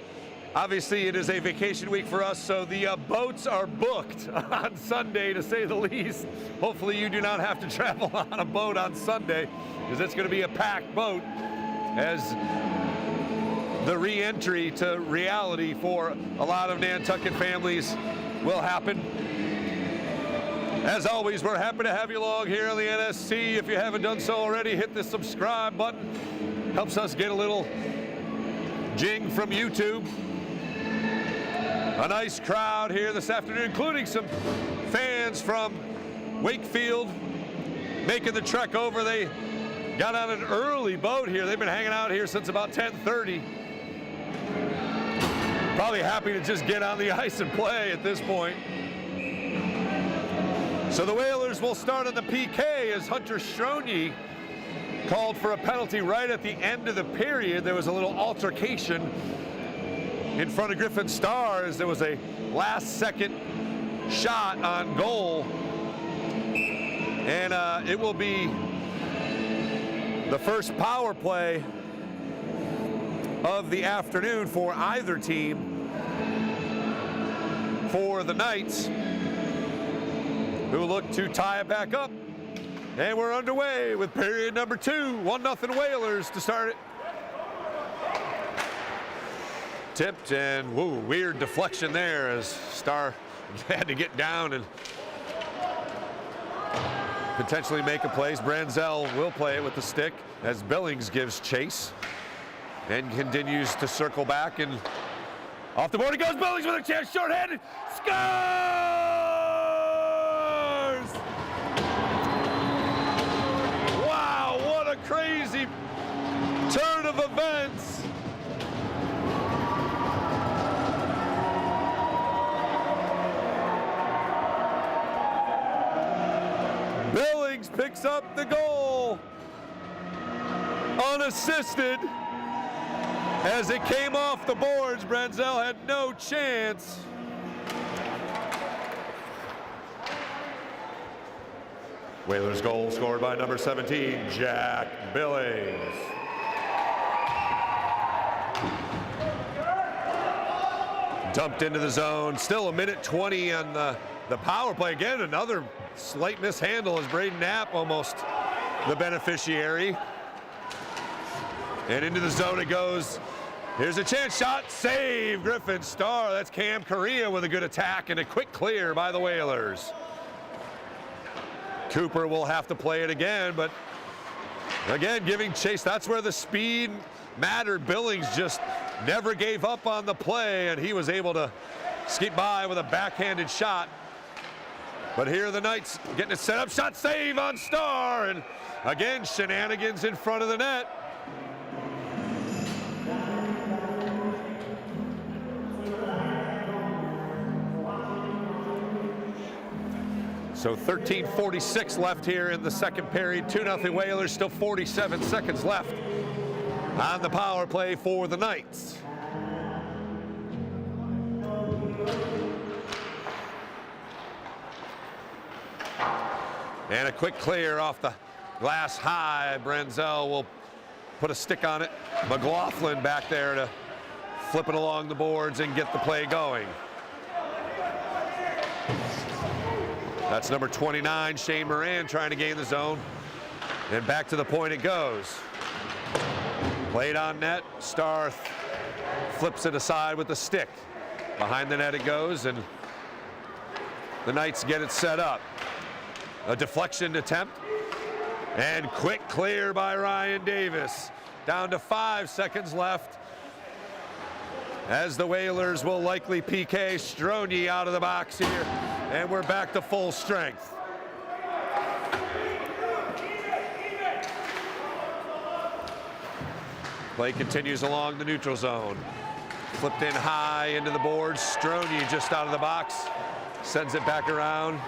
Obviously, it is a vacation week for us, so the boats are booked on Sunday, to say the least. Hopefully you do not have to travel on a boat on Sunday, because it's going to be a packed boat as the re-entry to reality for a lot of Nantucket families will happen. As always, we're happy to have you along here on the NSC. If you haven't done so already, hit the subscribe button. Helps us get a little jing from YouTube. A nice crowd here this afternoon, including some fans from Wakefield making the trek over. They got on an early boat here. They've been hanging out here since about 10:30. Probably happy to just get on the ice and play at this point. So the Whalers will start on the PK as Hunter Stronje called for a penalty right at the end of the period. There was a little altercation in front of Griffin Stars. There was a last-second shot on goal, and it will be the first power play of the afternoon for either team. For the Knights, who look to tie it back up, and we're underway with period number 2. 1-0 Whalers to start it. Tipped, and whoa, weird deflection there as Star had to get down and potentially make a play. Branzell will play it with the stick as Billings gives chase and continues to circle back, and off the board he goes. Billings with a chance, short-handed, scores! Wow, what a crazy turn of events. Billings picks up the goal unassisted as it came off the boards. Branzell had no chance. Whalers goal scored by number 17, Jack Billings. Dumped into the zone. Still a minute 20 on the power play. Again, another slight mishandle as Braden Knapp almost the beneficiary. And into the zone it goes. Here's a chance shot, save Griffin Star. That's Cam Correa with a good attack and a quick clear by the Whalers. Cooper will have to play it again, but again, giving chase. That's where the speed mattered. Billings just never gave up on the play, and he was able to skate by with a backhanded shot. But here are the Knights getting it set up. Shot save on Star, and again, shenanigans in front of the net. So 13:46 left here in the second period. 2-0 Whalers, still 47 seconds left on the power play for the Knights. And a quick clear off the glass high. Branzel will put a stick on it. McLaughlin back there to flip it along the boards and get the play going. That's number 29, Shane Moran, trying to gain the zone. And back to the point it goes. Played on net. Starr flips it aside with the stick. Behind the net it goes, and the Knights get it set up. A deflection attempt. And quick clear by Ryan Davis. Down to 5 seconds left, as the Whalers will likely PK Strony out of the box here, and we're back to full strength. Play continues along the neutral zone. Flipped in high into the boards. Strony just out of the box. Sends it back around.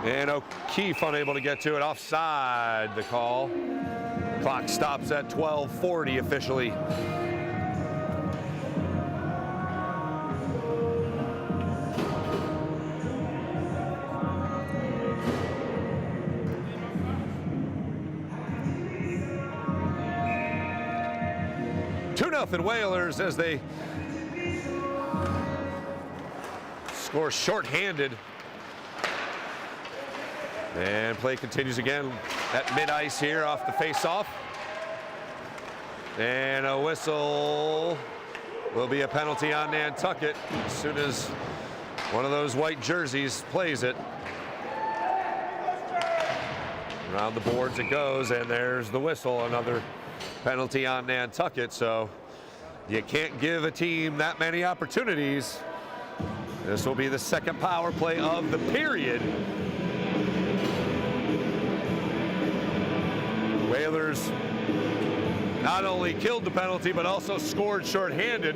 And O'Keefe unable to get to it. Offside, the call. Clock stops at 12:40 officially. Nothing Whalers as they score shorthanded. And play continues again at mid-ice here off the face-off. And a whistle will be a penalty on Nantucket as soon as one of those white jerseys plays it. Around the boards it goes, and there's the whistle, another penalty on Nantucket. So you can't give a team that many opportunities. This will be the second power play of the period. Whalers not only killed the penalty, but also scored shorthanded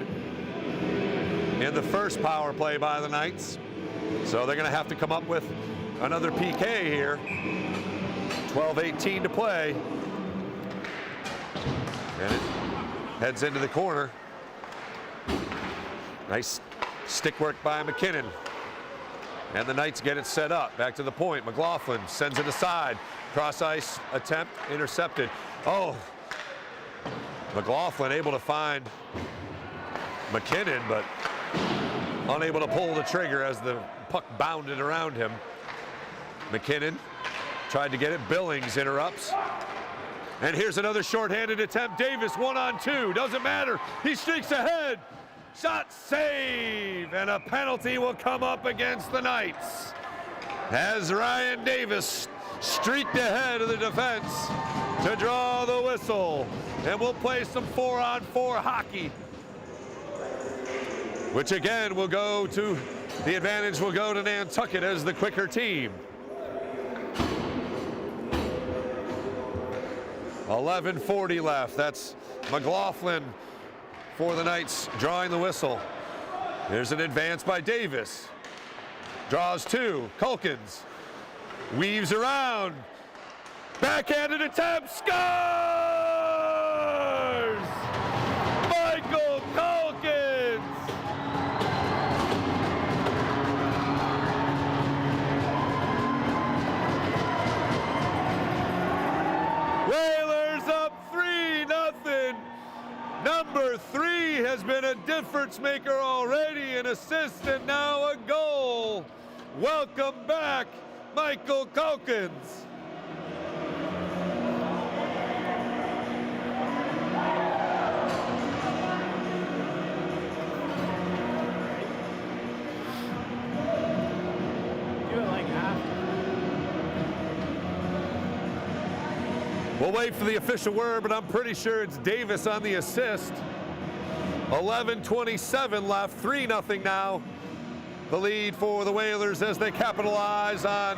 in the first power play by the Knights. So they're going to have to come up with another PK here. 12:18 to play. And it heads into the corner. Nice stick work by McKinnon. And the Knights get it set up. Back to the point. McLaughlin sends it aside. Cross ice attempt intercepted. Oh, McLaughlin able to find McKinnon, but unable to pull the trigger as the puck bounded around him. McKinnon tried to get it. Billings interrupts. And here's another shorthanded attempt. Davis 1-on-2. Doesn't matter. He streaks ahead. Shot save. And a penalty will come up against the Knights as Ryan Davis streaked ahead of the defense to draw the whistle. And we'll play some 4-on-4 hockey, which again will go to, the advantage will go to Nantucket as the quicker team. 11:40 left. That's McLaughlin for the Knights drawing the whistle. There's an advance by Davis. Draws two. Culkins weaves around. Backhanded attempt. Scores! Michael Culkins! Whalers up 3-0. Number 3 has been a difference maker already, an assist and now a goal. Welcome back, Michael Culkins. We'll wait for the official word, but I'm pretty sure it's Davis on the assist. 11:27 left, 3-0 now. The lead for the Whalers as they capitalize on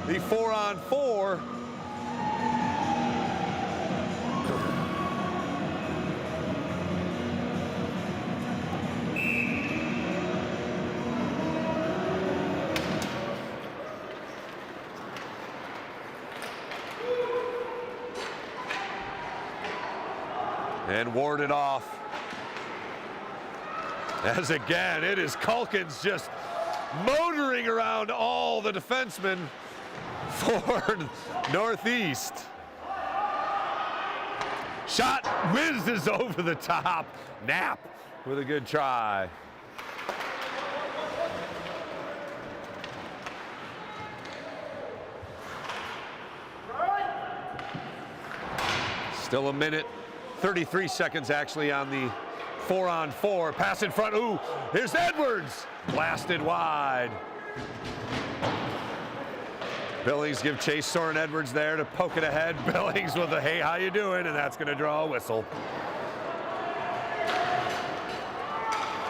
the 4-on-4. And warded off. As again, it is Culkins just motoring around all the defensemen for Northeast. Shot whizzes over the top. Knapp with a good try. Still a minute, 33 seconds actually on the 4-on-4. Pass in front, ooh, here's Edwards. Blasted wide. Billings give chase. Soren Edwards there to poke it ahead. Billings with a hey, how you doing? And that's gonna draw a whistle.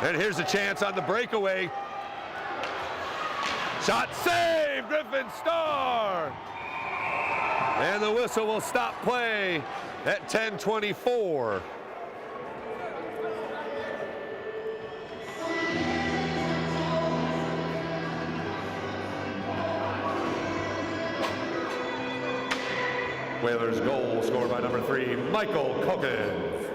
And here's a chance on the breakaway. Shot save, Griffin Starr. And the whistle will stop play at 10:24. Whalers goal scored by number 3, Michael Culkins.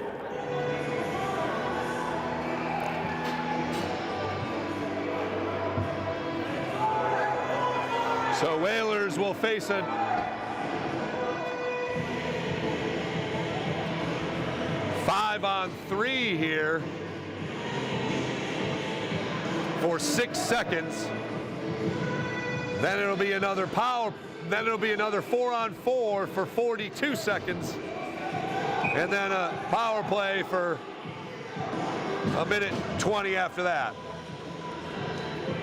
So Whalers will face a five-on-3 here for 6 seconds. Then it'll be another power. Then it'll be another 4-on-4 for 42 seconds. And then a power play for a minute 20 after that.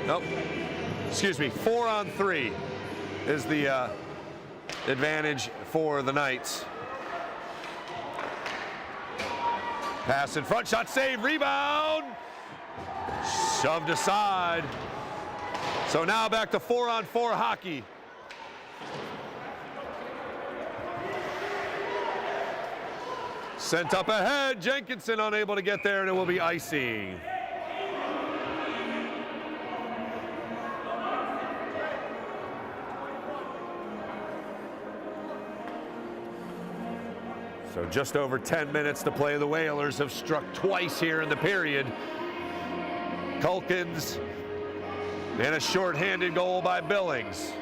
Nope. Excuse me, 4-on-3 is the advantage for the Knights. Pass in front, shot save, rebound. Shoved aside. So now back to 4-on-4 hockey. Sent up ahead, Jenkinson unable to get there, and it will be icing. So just over 10 minutes to play. The Whalers have struck twice here in the period. Culkins and a shorthanded goal by Billings.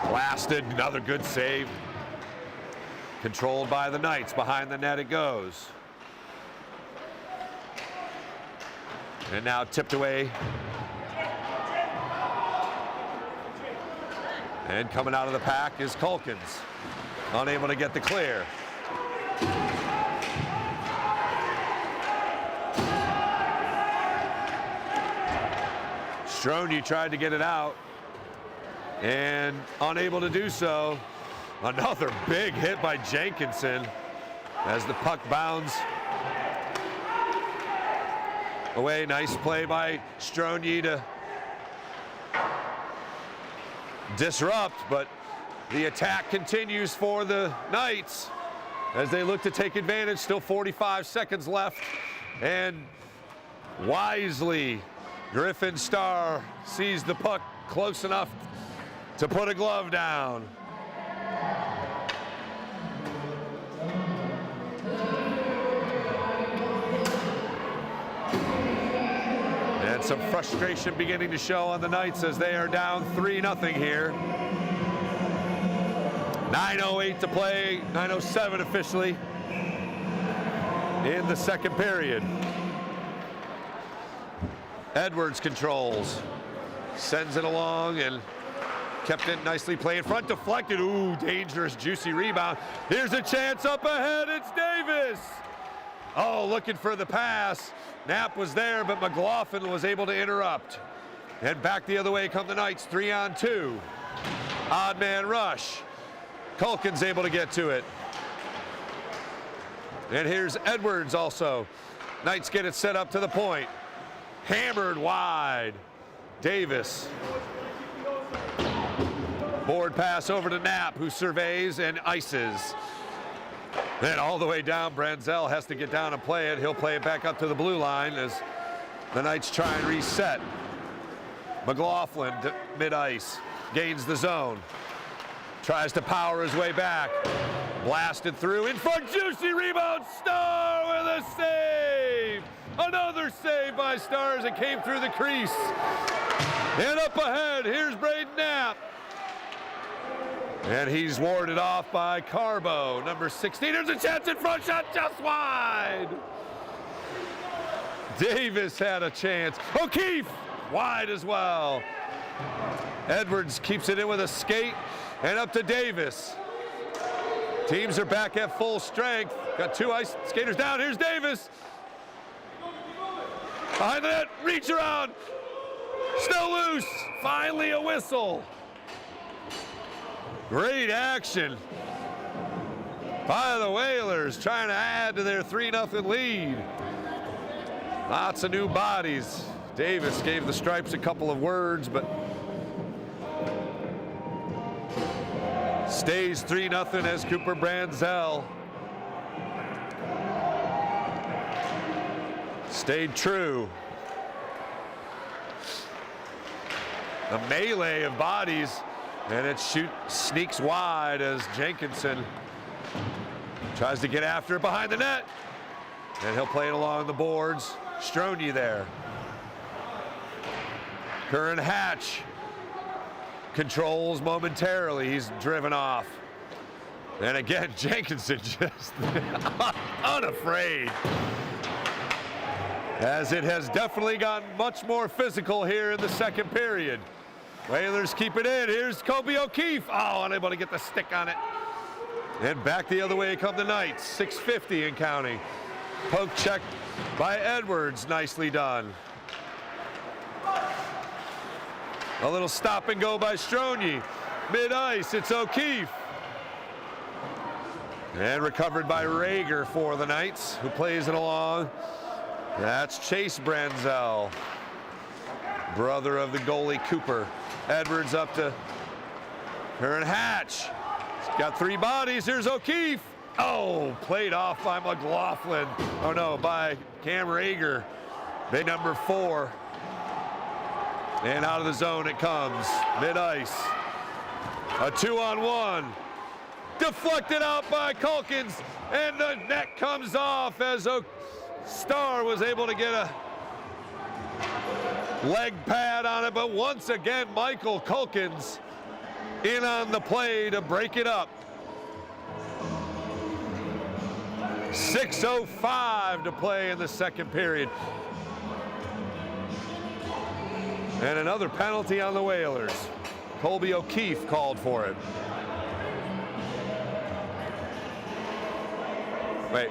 Blasted, another good save. Controlled by the Knights. Behind the net it goes. And now tipped away. And coming out of the pack is Culkins. Unable to get the clear. Strony tried to get it out and unable to do so. Another big hit by Jenkinson as the puck bounds away. Nice play by Strony to disrupt, but the attack continues for the Knights as they look to take advantage. Still 45 seconds left, and wisely Griffin Starr sees the puck close enough to put a glove down. And some frustration beginning to show on the Knights as they are down 3-0 here. 9:08 to play, 9:07 officially in the second period. Edwards controls, sends it along and kept it nicely played in front, deflected. Ooh, dangerous, juicy rebound. Here's a chance up ahead, it's Davis. Oh, looking for the pass. Knapp was there, but McLaughlin was able to interrupt. And back the other way come the Knights, 3-on-2. Odd man rush. Culkin's able to get to it. And here's Edwards also. Knights get it set up to the point. Hammered wide. Davis. Board pass over to Knapp, who surveys and ices. Then all the way down, Branzel has to get down and play it. He'll play it back up to the blue line as the Knights try and reset. McLaughlin to mid-ice, gains the zone. Tries to power his way back. Blasted through, in front, juicy rebound, Starr with a save! Another save by Stars that came through the crease. And up ahead, here's Braden Knapp. And he's warded off by Carbo, number 16. There's a chance in front, shot just wide. Davis had a chance. O'Keefe, wide as well. Edwards keeps it in with a skate, and up to Davis. Teams are back at full strength. Got two ice skaters down. Here's Davis. Behind the net, reach around. Still loose. Finally a whistle. Great action by the Whalers, trying to add to their 3-0 lead. Lots of new bodies. Davis gave the Stripes a couple of words, but stays 3-0 as Cooper Branzell stayed true. A melee of bodies, and it sneaks wide as Jenkinson tries to get after it behind the net, and he'll play it along the boards. Strony there. Curran Hatch controls momentarily. He's driven off. And again, Jenkinson just unafraid. As it has definitely gotten much more physical here in the second period. Whalers keep it in. Here's Kobe O'Keefe. Oh, unable to get the stick on it. And back the other way come the Knights. 6:50 and counting. Poke check by Edwards. Nicely done. A little stop and go by Strony. Mid-ice, it's O'Keefe. And recovered by Rager for the Knights, who plays it along. That's Chase Branzell, brother of the goalie Cooper. Edwards up to Curran Hatch. He's got three bodies. Here's O'Keefe. Oh, played off by McLaughlin. Oh no, by Cam Rager, big number 4. And out of the zone it comes, mid-ice. A 2-on-1. Deflected out by Culkins, and the net comes off as Star was able to get a leg pad on it, but once again, Michael Culkins in on the play to break it up. 6:05 to play in the second period. And another penalty on the Whalers. Colby O'Keefe called for it. Wait.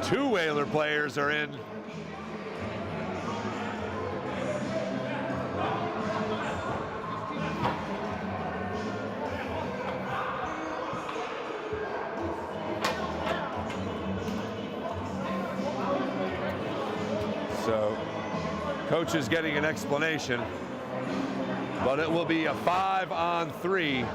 Two Whaler players are in. So, coach is getting an explanation, but it will be a 5-on-3.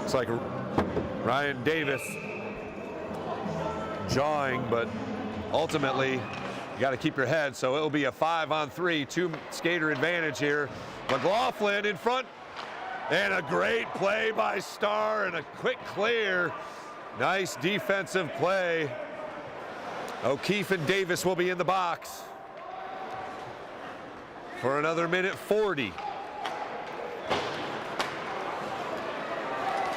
It's like Ryan Davis jawing, but ultimately you got to keep your head. So it will be a 5-on-3, 2 skater advantage here. McLaughlin in front, and a great play by Starr and a quick clear. Nice defensive play. O'Keefe and Davis will be in the box for another minute 40.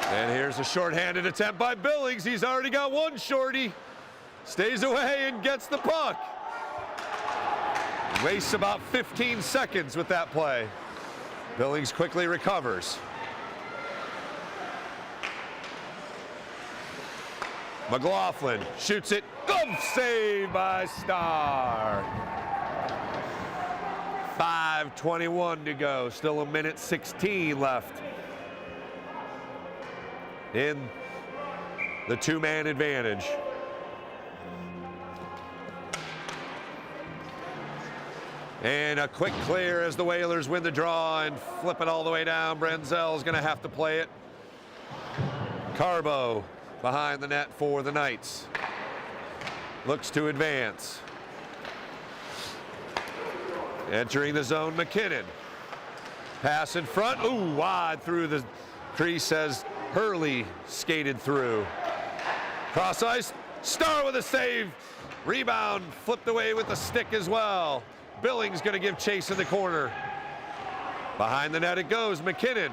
And here's a shorthanded attempt by Billings. He's already got one shorty. Stays away and gets the puck. Wastes about 15 seconds with that play. Billings quickly recovers. McLaughlin shoots it. Glove save by Starr. 5:21 to go. Still a minute 16 left in the 2-man advantage. And a quick clear as the Whalers win the draw and flip it all the way down. Branzell's going to have to play it. Carbo behind the net for the Knights. Looks to advance. Entering the zone, McKinnon. Pass in front, ooh, wide through the crease as Hurley skated through. Cross ice, Starr with a save. Rebound flipped away with the stick as well. Billings gonna give chase in the corner. Behind the net it goes, McKinnon.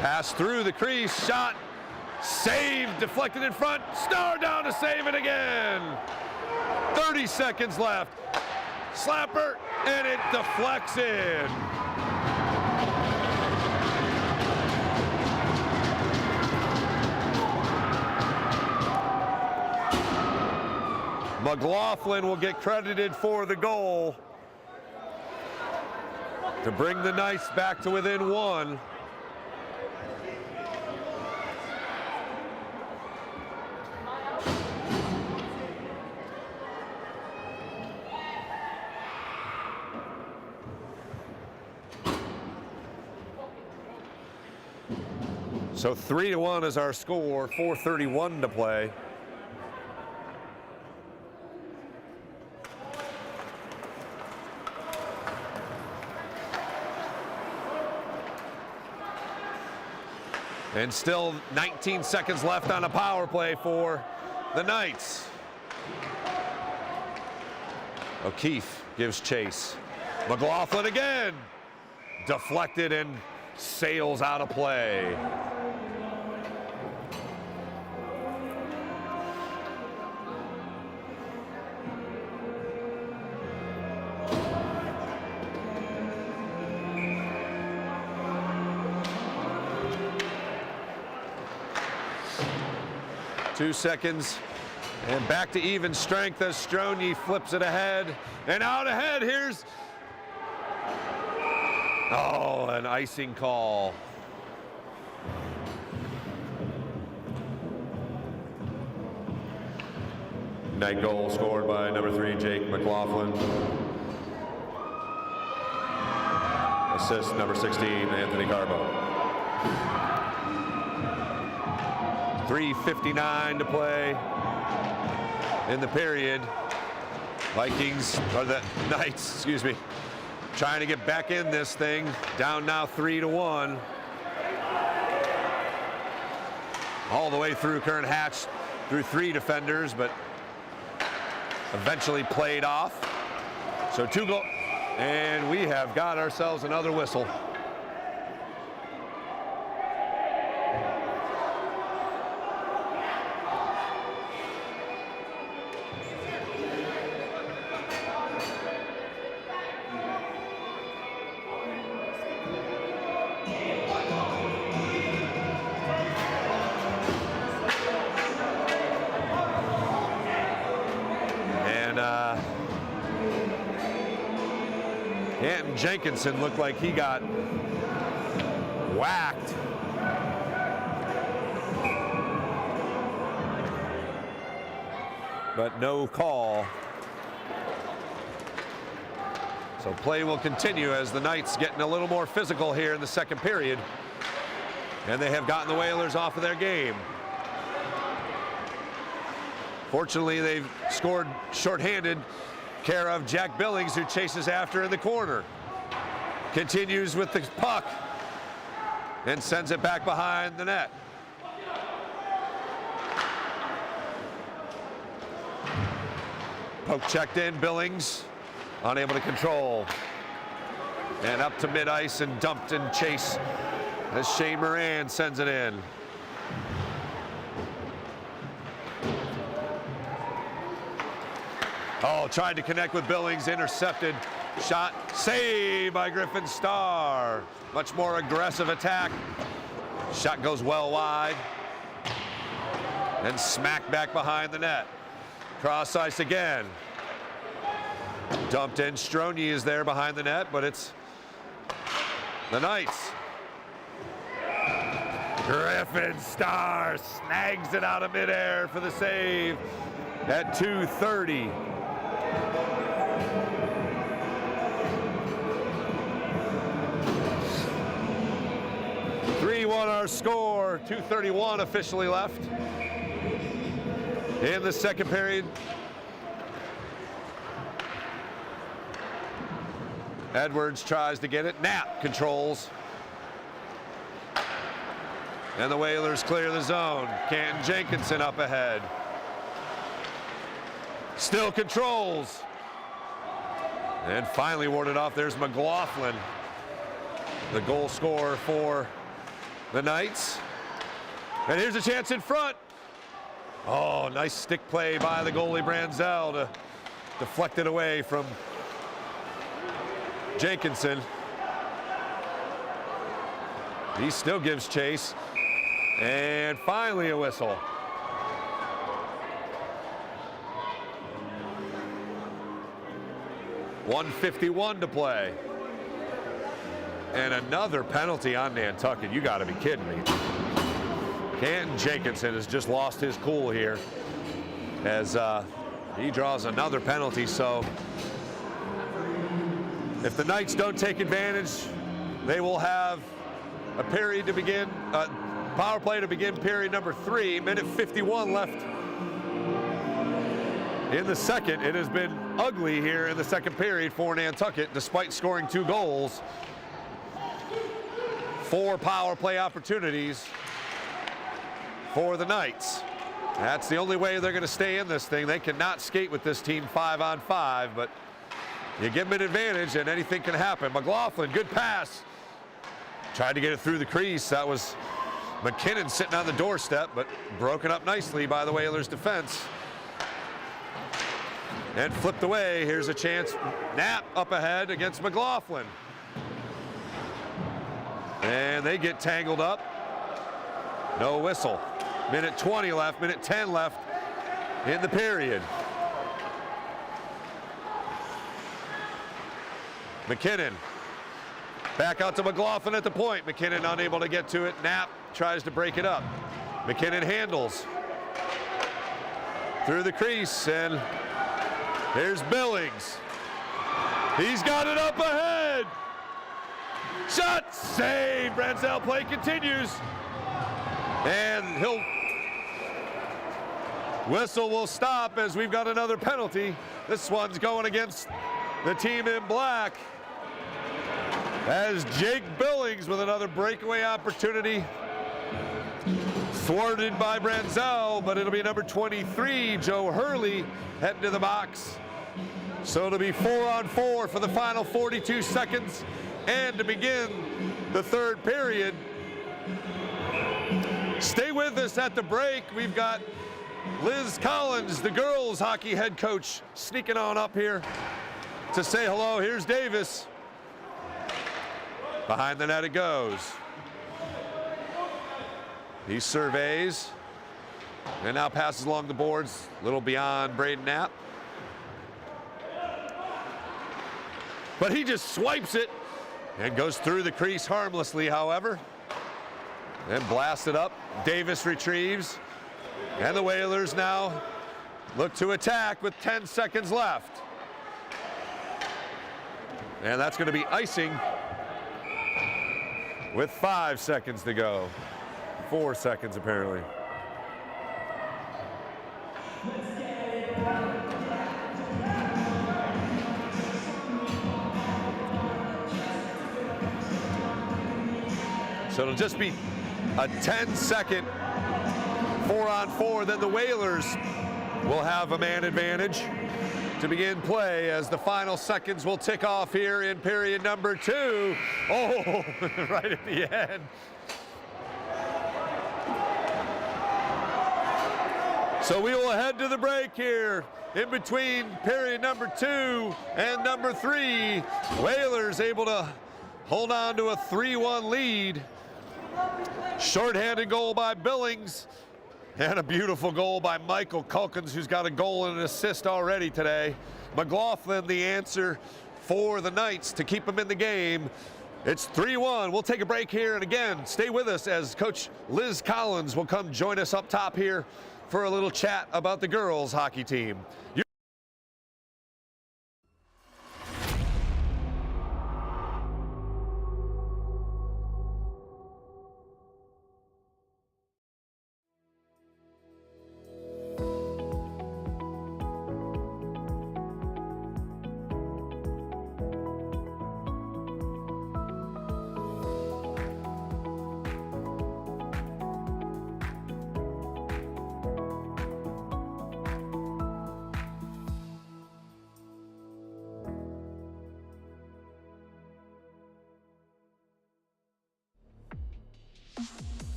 Pass through the crease, shot, save, deflected in front. Starr down to save it again. 30 seconds left. Slapper, and it deflects in. McLaughlin will get credited for the goal to bring the Knights back to within one. So 3-1 is our score, 4:31 to play. And still 19 seconds left on a power play for the Knights. O'Keefe gives chase. McLaughlin again. Deflected and sails out of play. Two seconds, and back to even strength as Strony flips it ahead. And out ahead, here's... Oh, an icing call. Night goal scored by number 3, Jake McLaughlin. Assist number 16, Anthony Carbo. 3:59 to play in the period. Vikings, or the Knights, excuse me, trying to get back in this thing. Down now 3-1. All the way through Kern Hatch, through 3 defenders, but eventually played off. So 2 goals, and we have got ourselves another whistle. Jenkinson looked like he got whacked. But no call. So play will continue as the Knights getting a little more physical here in the second period. And they have gotten the Whalers off of their game. Fortunately, they've scored shorthanded care of Jack Billings, who chases after in the corner. Continues with the puck and sends it back behind the net. Poke checked in, Billings unable to control. And up to mid-ice and dumped in chase as Shane Moran sends it in. Oh, tried to connect with Billings, intercepted. Shot, saved by Griffin Starr. Much more aggressive attack. Shot goes well wide. And smacked back behind the net. Cross ice again. Dumped in, Strony is there behind the net, but it's the Knights. Griffin Starr snags it out of midair for the save at 2:30. Our score, 2:31 officially left in the second period. Edwards tries to get it. Knapp controls. And the Whalers clear the zone. Canton Jenkinson up ahead. Still controls. And finally warded off. There's McLaughlin, the goal scorer for the Knights. And here's a chance in front. Oh, nice stick play by the goalie Branzell to deflect it away from Jenkinson. He still gives chase. And finally a whistle. .151 to play. And another penalty on Nantucket. You got to be kidding me. Canton Jenkinson has just lost his cool here as he draws another penalty. So if the Knights don't take advantage, they will have a period to begin, power play to begin period number 3, minute 51 left in the second. It has been ugly here in the second period for Nantucket, despite scoring 2 goals. 4 power play opportunities for the Knights. That's the only way they're going to stay in this thing. They cannot skate with this team 5-on-5, but you give them an advantage and anything can happen. McLaughlin, good pass. Tried to get it through the crease. That was McKinnon sitting on the doorstep, but broken up nicely by the Whalers defense. And flipped away. Here's a chance. Knapp up ahead against McLaughlin. And they get tangled up. No whistle. Minute 20 left, minute 10 left in the period. McKinnon back out to McLaughlin at the point. McKinnon unable to get to it. Knapp tries to break it up. McKinnon handles through the crease, and here's Billings. He's got it up ahead. Shot, save. Branzell play continues. And whistle will stop as we've got another penalty. This one's going against the team in black, as Jake Billings with another breakaway opportunity. Thwarted by Branzell, but it'll be number 23, Joe Hurley, heading to the box. So it'll be 4-on-4 for the final 42 seconds and to begin the third period. Stay with us at the break. We've got Liz Collins, the girls hockey head coach, sneaking on up here to say hello. Here's Davis. Behind the net it goes. He surveys and now passes along the boards, a little beyond Braden Knapp. But he just swipes it and goes through the crease harmlessly, however. Then blasts it up. Davis retrieves. And the Whalers now look to attack with 10 seconds left. And that's going to be icing with 5 seconds to go. 4 seconds apparently. So it'll just be a 10-second 4-on-4. Then the Whalers will have a man advantage to begin play as the final seconds will tick off here in period number 2. Oh, right at the end. So we will head to the break here in between period number 2 and number 3. Whalers able to hold on to a 3-1 lead. Shorthanded goal by Billings and a beautiful goal by Michael Culkins, who's got a goal and an assist already today. McLaughlin the answer for the Knights to keep them in the game. It's 3-1. We'll take a break here, and again, stay with us as Coach Liz Collins will come join us up top here for a little chat about the girls hockey team.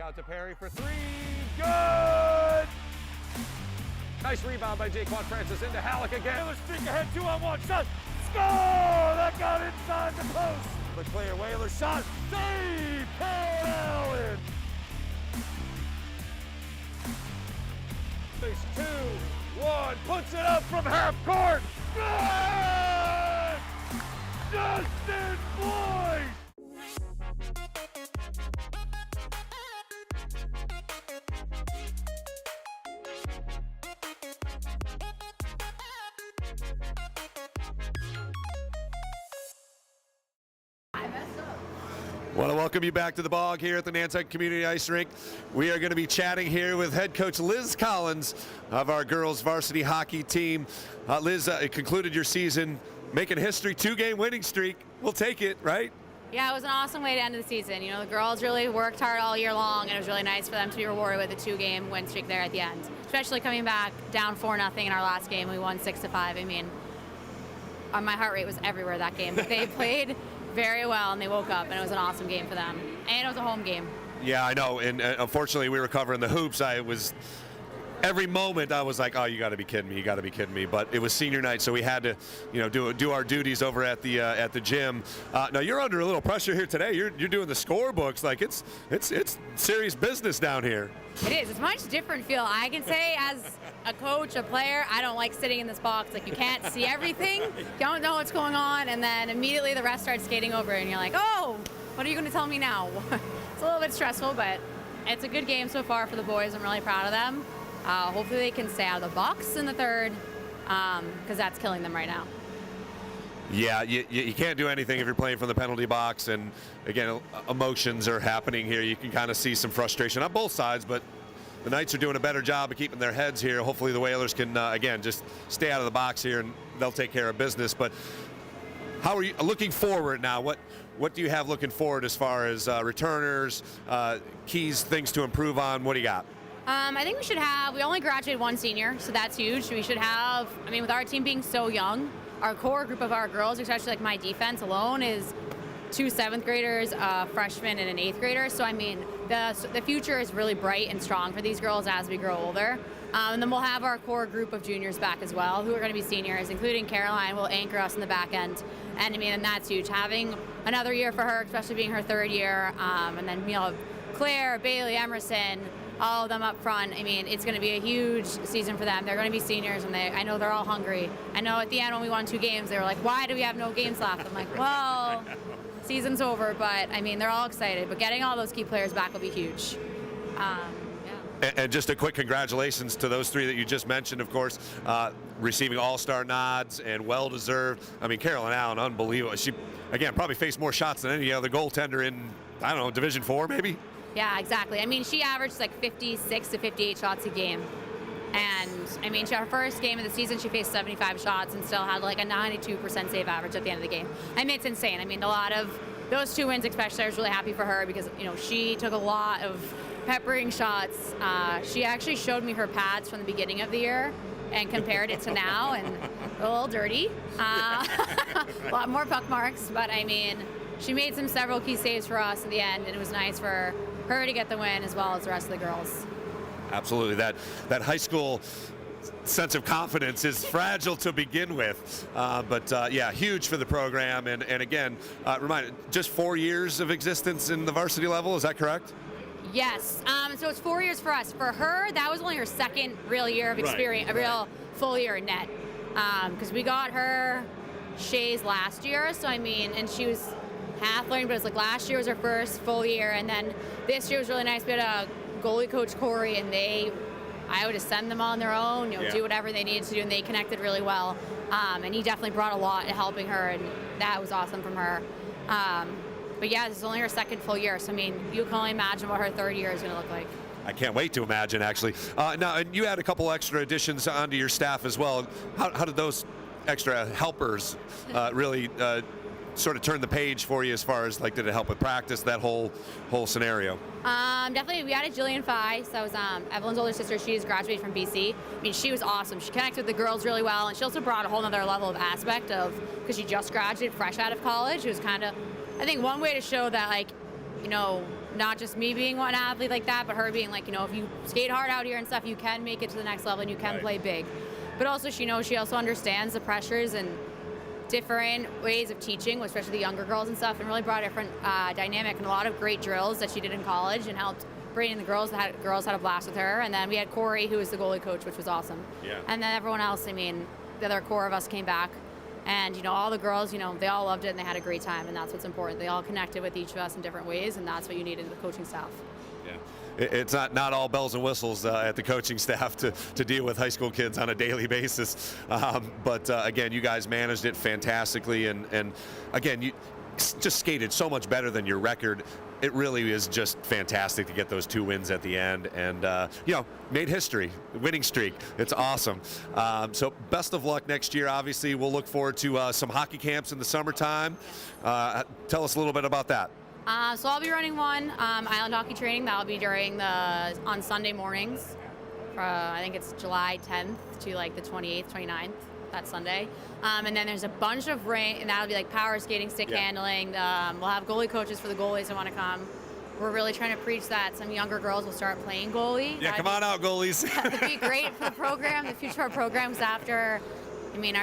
out to Perry for three. Good! Nice rebound by Jaquan Francis into Halleck again. Whalers streak ahead, 2-on-1 shot. Score! That got inside the post. The clear Whaler shot. Save! Carol Allen! Face 2-1. Puts it up from half court. Good! Justin Boyd! Want to welcome you back to the Bog here at the Nantucket Community Ice Rink. We are going to be chatting here with head coach Liz Collins of our girls varsity hockey team. Liz, concluded your season making history, 2-game winning streak. We'll take it, right? Yeah, it was an awesome way to end the season. You know, the girls really worked hard all year long, and it was really nice for them to be rewarded with a 2-game win streak there at the end. Especially coming back down 4-0 in our last game. We won 6-5. I mean, my heart rate was everywhere that game. They played very well, and they woke up, and it was an awesome game for them. And it was a home game. Yeah, I know, and unfortunately we were covering the hoops. Every moment I was like, oh, you got to be kidding me, you got to be kidding me. But it was senior night, so we had to, do our duties over at the gym. Now you're under a little pressure here today. You're doing the scorebooks. Like it's serious business down here. It is. It's a much different feel. I can say as a coach, a player, I don't like sitting in this box. Like, you can't see everything. You don't know what's going on, and then immediately the rest starts skating over, and you're like, oh, what are you going to tell me now? It's a little bit stressful, but it's a good game so far for the boys. I'm really proud of them. Hopefully they can stay out of the box in the third, because that's killing them right now. Yeah, you can't do anything if you're playing from the penalty box, and again, emotions are happening here. You can kind of see some frustration on both sides, but the Knights are doing a better job of keeping their heads here. Hopefully the Whalers can, again, just stay out of the box here, and they'll take care of business. But how are you looking forward now? What do you have looking forward as far as returners, keys, things to improve on? What do you got? I think we only graduated one senior, so that's huge. We should have, with our team being so young, our core group of our girls, especially like my defense alone, is 2 7th graders, a freshman, and an 8th grader. So the future is really bright and strong for these girls as we grow older. And then we'll have our core group of juniors back as well, who are going to be seniors, including Caroline, will anchor us in the back end. And that's huge. Having another year for her, especially being her 3rd year, and then Claire, Bailey, Emerson, all of them up front. It's going to be a huge season for them. They're going to be seniors, and I know they're all hungry. I know at the end when we won 2 games, they were like, why do we have no games left? I'm like, well, season's over, but they're all excited. But getting all those key players back will be huge. And just a quick congratulations to those 3 that you just mentioned, of course, receiving all-star nods and well-deserved. Caroline Allen, unbelievable. She, again, probably faced more shots than any other goaltender in, Division 4 maybe? Yeah, exactly. She averaged like 56 to 58 shots a game. And her first game of the season, she faced 75 shots and still had like a 92% save average at the end of the game. It's insane. A lot of those 2 wins especially, I was really happy for her because, she took a lot of peppering shots. She actually showed me her pads from the beginning of the year and compared it to now, and a little dirty. A lot more puck marks, but she made several key saves for us at the end, and it was nice for her to get the win as well as the rest of the girls. Absolutely. That high school sense of confidence is fragile to begin with, but huge for the program. And again, just 4 years of existence in the varsity level, is that correct? Yes. So it's 4 years for us. For her, that was only her 2nd real year of experience, right. A real full year in net. Because we got her Shays last year, so and she was half learning, but it was like last year was her first full year, and then this year was really nice. We had a goalie coach, Corey, and I would just send them on their own, do whatever they needed to do, and they connected really well. And he definitely brought a lot to helping her, and that was awesome from her. But yeah, this is only her 2nd full year, so you can only imagine what her 3rd year is going to look like. I can't wait to imagine, actually. Now, and you had a couple extra additions onto your staff as well. How did those extra helpers really sort of turn the page for you as far as did it help with practice, that whole scenario? Definitely, we added Jillian Fye. So that was Evelyn's older sister. She's graduated from BC. She was awesome. She connected with the girls really well, and she also brought a whole other level of aspect because she just graduated fresh out of college. It was kind of, I think, one way to show that not just me being an athlete like that, but her being like, you know, if you skate hard out here and stuff, you can make it to the next level and you can play big. But also she knows she also understands the pressures and different ways of teaching, especially the younger girls and stuff, and really brought a different dynamic and a lot of great drills that she did in college and helped bring in the girls. Girls had a blast with her. And then we had Corey, who was the goalie coach, which was awesome. Yeah. And then everyone else, I mean, the other core of us came back. And, you know, all the girls, you know, they all loved it and they had a great time, and that's what's important. They all connected with each of us in different ways, and that's what you need in the coaching staff. Yeah. It's not all bells and whistles at the coaching staff to deal with high school kids on a daily basis. But again, you guys managed it fantastically, and again, you just skated so much better than your record. It really is just fantastic to get those 2 wins at the end, and you know, made history, winning streak. It's awesome. So best of luck next year. Obviously, we'll look forward to some hockey camps in the summertime. Tell us a little bit about that. So I'll be running one island hockey training. That'll be on Sunday mornings. I think it's July 10th to like the 28th, 29th. That Sunday. And then there's a bunch of rink, and that'll be like power skating, stick handling. We'll have goalie coaches for the goalies that want to come. We're really trying to preach that some younger girls will start playing goalie. Yeah, come on out, goalies. That'd be great for the program, the future of our programs after. I mean,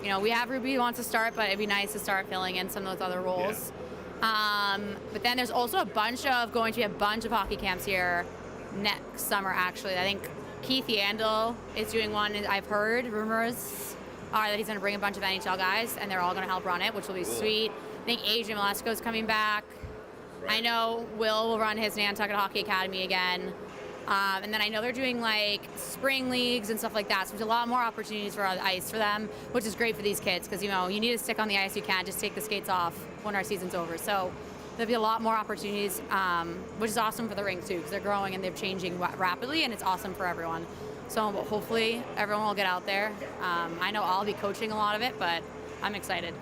you know, we have Ruby who wants to start, but it'd be nice to start filling in some of those other roles. Yeah. But then there's also going to be a bunch of hockey camps here next summer, actually. I think Keith Yandel is doing one. I've heard rumors are that he's going to bring a bunch of NHL guys, and they're all going to help run it, which will be sweet. I think Adrian Malesko is coming back. I know Will run his Nantucket Hockey Academy again. And then I know they're doing like spring leagues and stuff like that. So there's a lot more opportunities for ice for them, which is great for these kids because, you know, you need to stick on the ice. You can't just take the skates off when our season's over. So there'll be a lot more opportunities, which is awesome for the rink too, because they're growing and they're changing rapidly, and it's awesome for everyone. So hopefully everyone will get out there. I know I'll be coaching a lot of it, but I'm excited.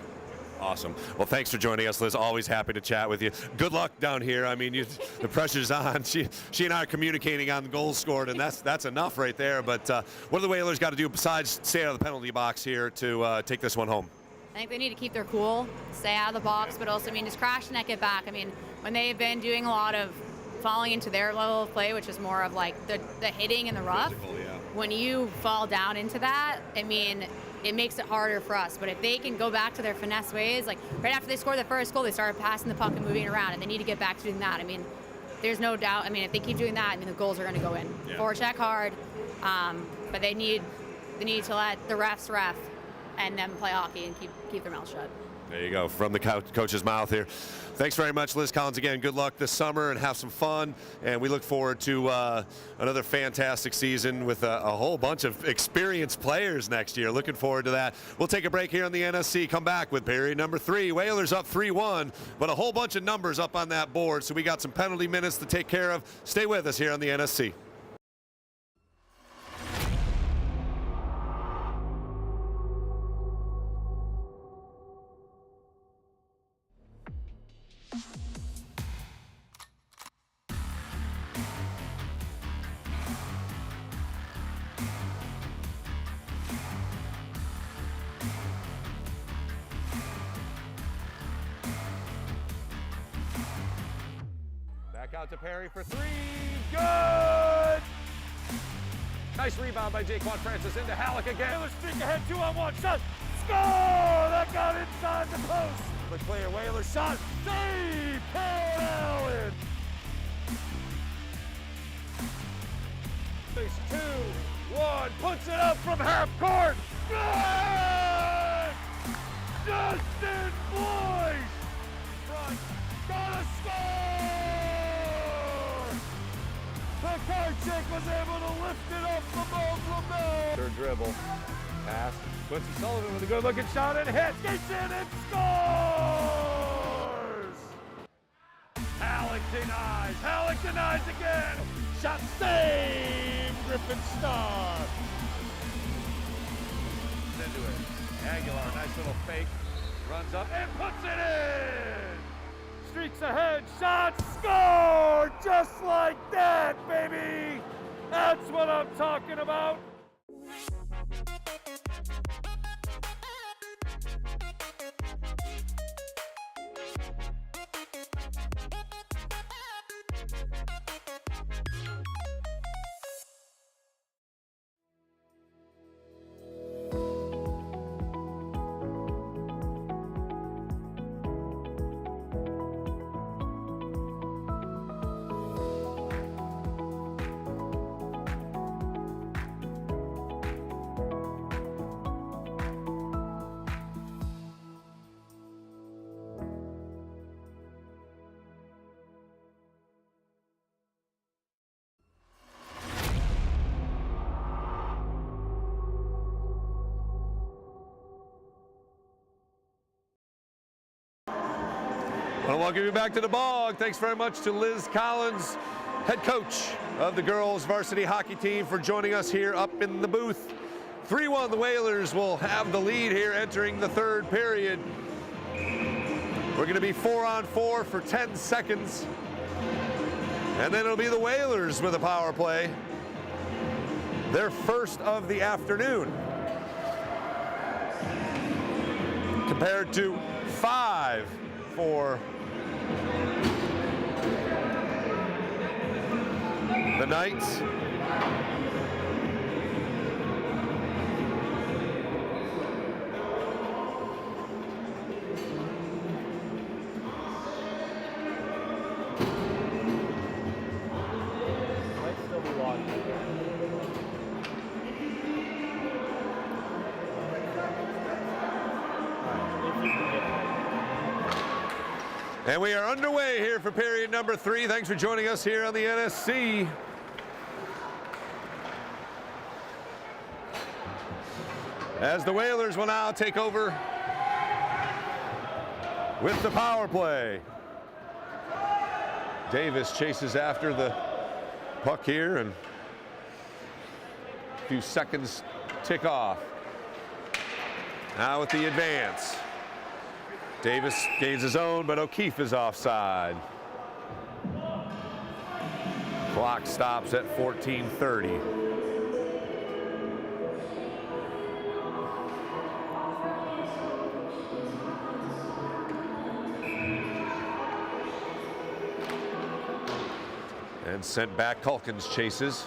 Awesome. Well, thanks for joining us, Liz. Always happy to chat with you. Good luck down here. I mean, the pressure's on. She and I are communicating on the goals scored, and that's enough right there. But what do the Whalers got to do besides stay out of the penalty box here to take this one home? I think they need to keep their cool, stay out of the box, but also, I mean, just crash net, get back. I mean, when they've been doing a lot of falling into their level of play, which is more of like the hitting in the rough, Physical, yeah. When you fall down into that, I mean, it makes it harder for us. But if they can go back to their finesse ways, like right after they scored the first goal, they started passing the puck and moving it around, and they need to get back to doing that. I mean, there's no doubt. I mean, if they keep doing that, I mean, the goals are going to go in. Yeah. Forecheck hard, but they need to let the refs ref and them play hockey and keep their mouth shut. There you go, from the coach's mouth here. Thanks very much, Liz Collins. Again, good luck this summer and have some fun. And we look forward to another fantastic season with a whole bunch of experienced players next year. Looking forward to that. We'll take a break here on the NSC. Come back with period number 3. Whalers up 3-1, but a whole bunch of numbers up on that board. So we got some penalty minutes to take care of. Stay with us here on the NSC. Back out to Perry for 3. Good! Nice rebound by Jaquan Francis into Halleck again. Whalers streak ahead, 2-on-1 shot. Score! That got inside the post. The clear Whalers shot. Save! Paul Allen! Face 2-1. Puts it up from half court. Good! Justin Boyce! Front. Gotta score! Pekarczyk was able to lift it up above LaBelle. Third dribble. Pass. Quincy Sullivan with a good looking shot and hits. Gets in and scores! Halleck denies. Halleck denies again. Shot saved. Griffin Star. Into it. Aguilar, nice little fake. Runs up and puts it in. Streaks ahead, shot, score! Just like that, baby! That's what I'm talking about! I want to welcome you back to the bog. Thanks very much to Liz Collins, head coach of the girls varsity hockey team, for joining us here up in the booth. 3-1, the Whalers will have the lead here entering the third period. We're going to be 4-on-4 for 10 seconds. And then it'll be the Whalers with a power play. Their first of the afternoon. Compared to 5 for the Knights. And we are underway here for period number 3. Thanks for joining us here on the NSC. As the Whalers will now take over with the power play. Davis chases after the puck here, and a few seconds tick off. Now with the advance. Davis gains his own, but O'Keefe is offside. Clock stops at 14:30. And sent back, Culkins chases.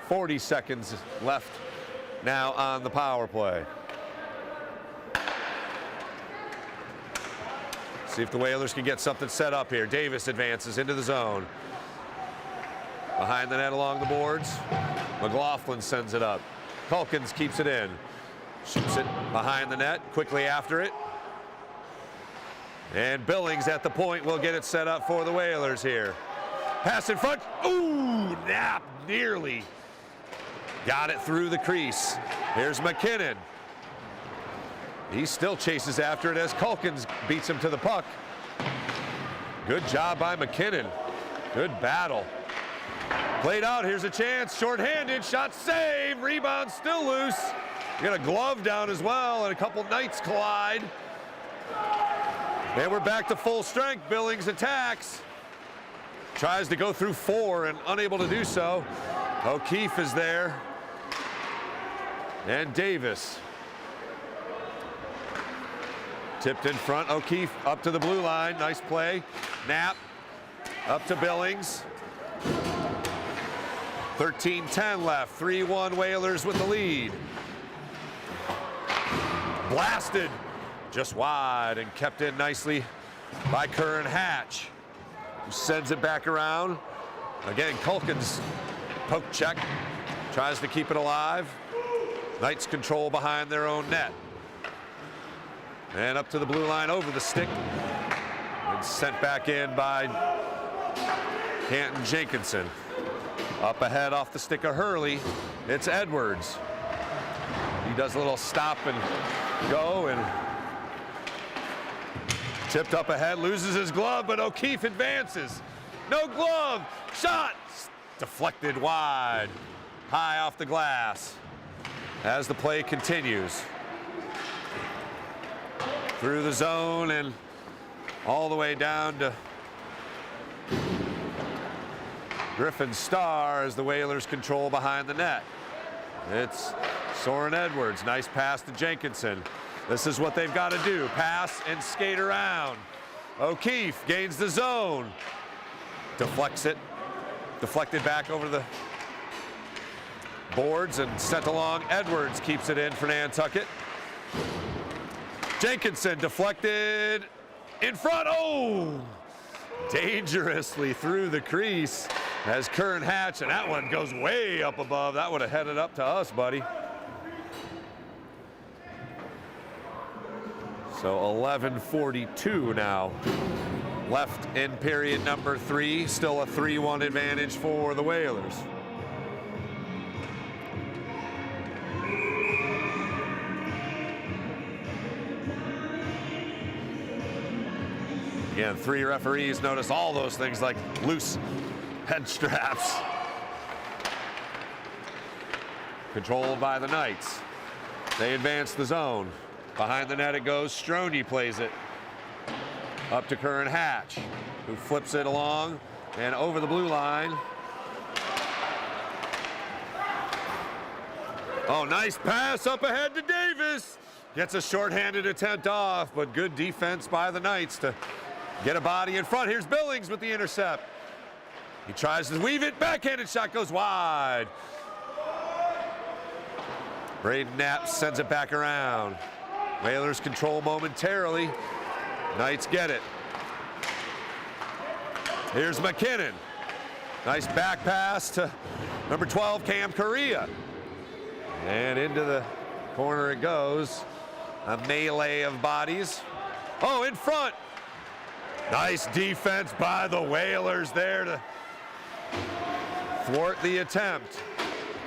40 seconds left now on the power play. See if the Whalers can get something set up here. Davis advances into the zone. Behind the net along the boards. McLaughlin sends it up. Culkins keeps it in. Shoots it behind the net, quickly after it. And Billings at the point will get it set up for the Whalers here. Pass in front. Ooh, Knapp nearly got it through the crease. Here's McKinnon. He still chases after it as Culkins beats him to the puck. Good job by McKinnon. Good battle. Played out, here's a chance, shorthanded, shot save, rebound still loose. You got a glove down as well, and a couple Knights collide. And we're back to full strength. Billings attacks. Tries to go through 4 and unable to do so. O'Keefe is there. And Davis. Tipped in front, O'Keefe up to the blue line, nice play. Knapp up to Billings. 13:10 left, 3-1 Whalers with the lead. Blasted just wide and kept in nicely by Curran Hatch, who sends it back around. Again, Culkins poke check, tries to keep it alive. Knights control behind their own net. And up to the blue line over the stick. And sent back in by Canton Jenkinson. Up ahead off the stick of Hurley, it's Edwards. He does a little stop and go and tipped up ahead, loses his glove, but O'Keefe advances. No glove, shot, deflected wide, high off the glass as the play continues. Through the zone and all the way down to Griffin Starr as the Whalers control behind the net. It's Soren Edwards, nice pass to Jenkinson. This is what they've got to do, pass and skate around. O'Keefe gains the zone, deflects it, deflected back over the boards and sent along. Edwards keeps it in for Nantucket. Jenkinson deflected in front. Oh, dangerously through the crease as Curran Hatch, and that one goes way up above. That would have headed up to us, buddy. So 11:42 now left in period number 3. Still a 3-1 advantage for the Whalers. Again, 3 referees notice all those things like loose head straps. Controlled by the Knights. They advance the zone. Behind the net it goes. Stroni plays it up to Curran Hatch, who flips it along and over the blue line. Oh, nice pass up ahead to Davis. Gets a shorthanded attempt off, but good defense by the Knights to get a body in front. Here's Billings with the intercept. He tries to weave it. Backhanded shot goes wide. Braden Knapp sends it back around. Whalers control momentarily. Knights get it. Here's McKinnon. Nice back pass to number 12, Cam Correa. And into the corner it goes. A melee of bodies. Oh, in front. Nice defense by the Whalers there to thwart the attempt.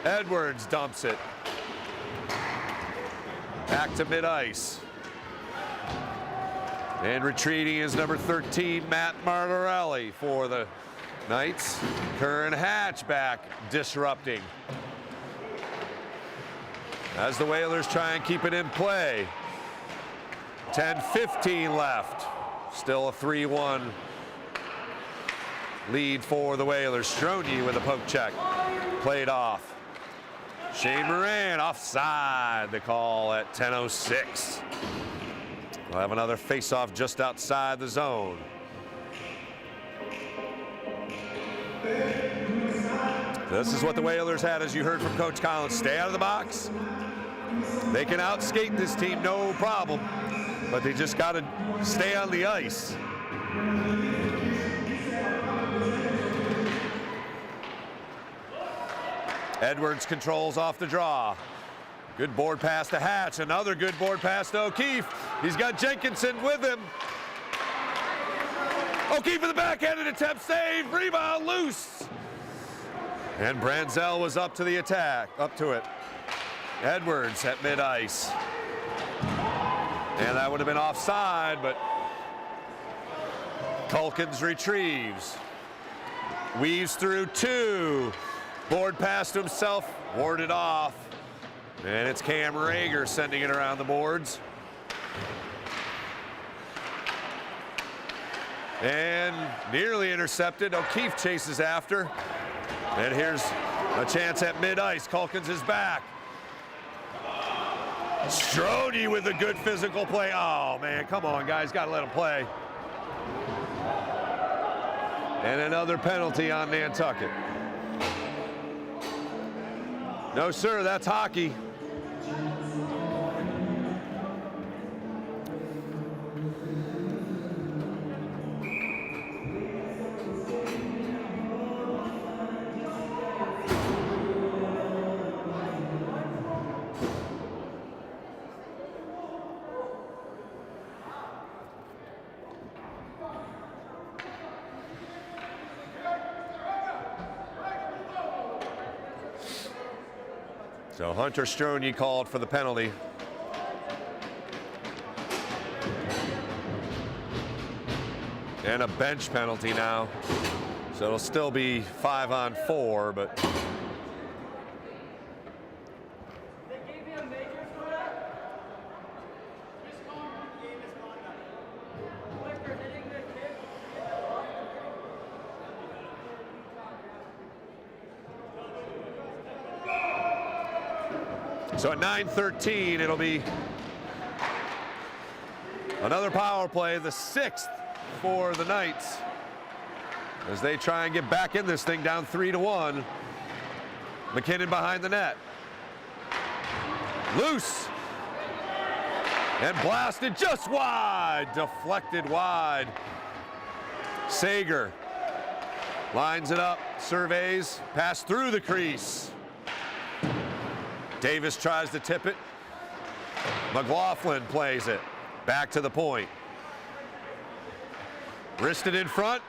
Edwards dumps it. Back to mid-ice. And retreating is number 13, Matt Martorelli for the Knights. Curran Hatch back, disrupting. As the Whalers try and keep it in play. 10:15 left. Still a 3-1 lead for the Whalers. Stroni with a poke check. Played off. Shane Moran offside, the call at 10:06. We'll have another face-off just outside the zone. This is what the Whalers had, as you heard from Coach Collins. Stay out of the box. They can outskate this team, no problem, but they just got to stay on the ice. Edwards controls off the draw. Good board pass to Hatch. Another good board pass to O'Keefe. He's got Jenkinson with him. O'Keefe with the backhanded attempt, save, rebound, loose. And Branzell was up to the attack, up to it. Edwards at mid-ice. And that would have been offside, but Culkins retrieves. Weaves through 2. Board pass to himself, warded off. And it's Cam Rager sending it around the boards. And nearly intercepted. O'Keefe chases after. And here's a chance at mid-ice. Culkins is back. Stroni with a good physical play. Oh, man, come on, guys. Got to let him play. And another penalty on Nantucket. No, sir, that's hockey. So Hunter Stroni called for the penalty. And a bench penalty now. So it'll still be 5-on-4, but so at 9:13, it'll be another power play, the 6th for the Knights, as they try and get back in this thing down 3-1. McKinnon behind the net. Loose. And blasted just wide, deflected wide. Sager lines it up, surveys, pass through the crease. Davis tries to tip it. McLaughlin plays it. Back to the point. Wristed in front.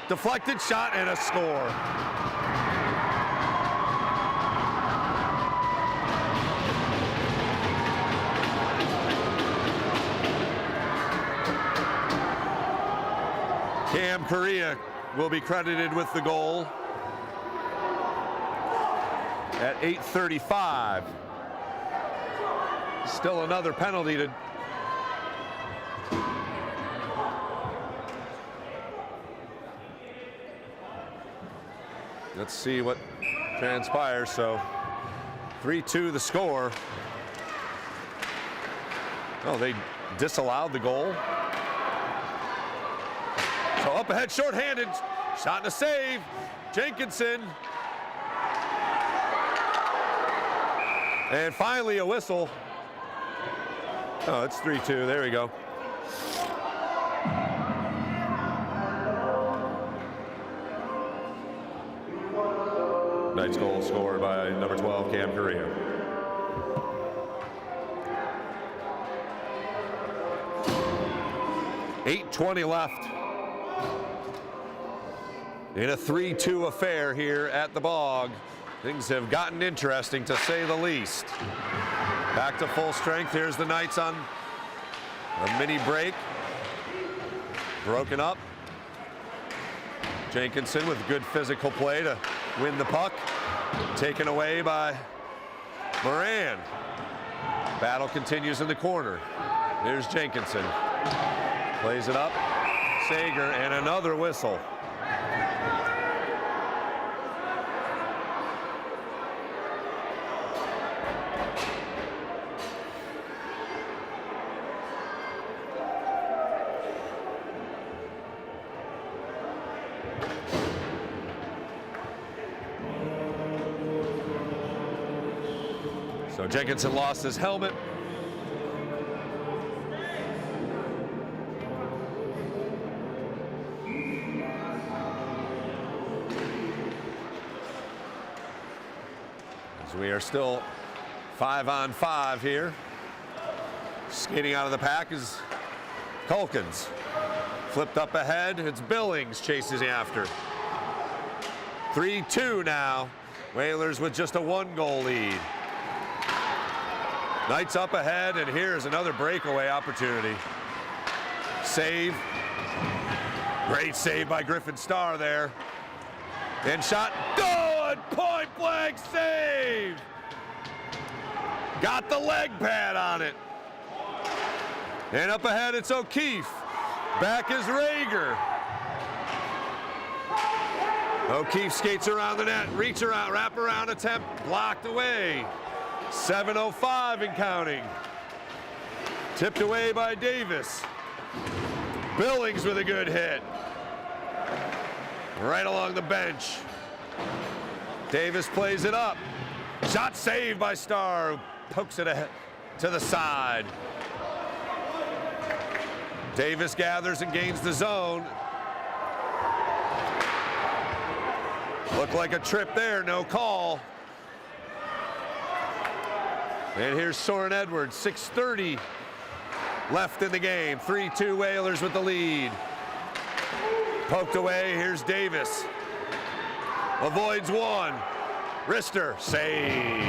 Deflected shot and a score. Cam Correa will be credited with the goal at 8:35. Still another penalty to let's see what transpires. So 3-2 the score. Oh, they disallowed the goal. So up ahead, shorthanded, shot and a save. Jenkinson. And finally a whistle. Oh, it's 3-2, there we go. Knight's goal scored by number 12, Cam Correa. .8:20 left in a 3-2 affair here at the Bog. Things have gotten interesting, to say the least. Back to full strength. Here's the Knights on a mini break. Broken up. Jenkinson with good physical play to win the puck. Taken away by Moran. Battle continues in the corner. Here's Jenkinson. Plays it up. Sager, and another whistle. So Jenkinson lost his helmet. As we are still 5-on-5 here. Skating out of the pack is Culkins. Flipped up ahead, it's Billings chases after. 3-2 now. Whalers with just a 1-goal lead. Knights up ahead, and here's another breakaway opportunity. Save. Great save by Griffin Starr there. And shot. Good! Point blank save! Got the leg pad on it. And up ahead, it's O'Keefe. Back is Rager. O'Keefe skates around the net, reach around, wrap around attempt, blocked away. 7:05 and counting. Tipped away by Davis. Billings with a good hit. Right along the bench. Davis plays it up. Shot saved by Starr, who pokes it ahead to the side. Davis gathers and gains the zone. Looked like a trip there, no call. And here's Soren Edwards, 6:30 left in the game. 3-2 Whalers with the lead. Poked away, here's Davis. Avoids one. Rister, save.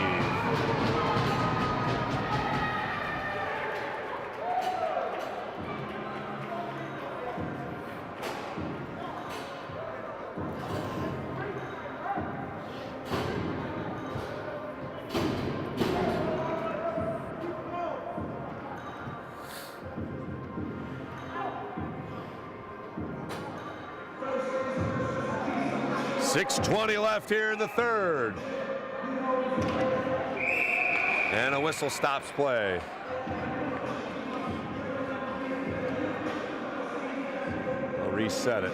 .620 left here in the third. And a whistle stops play. I'll reset it.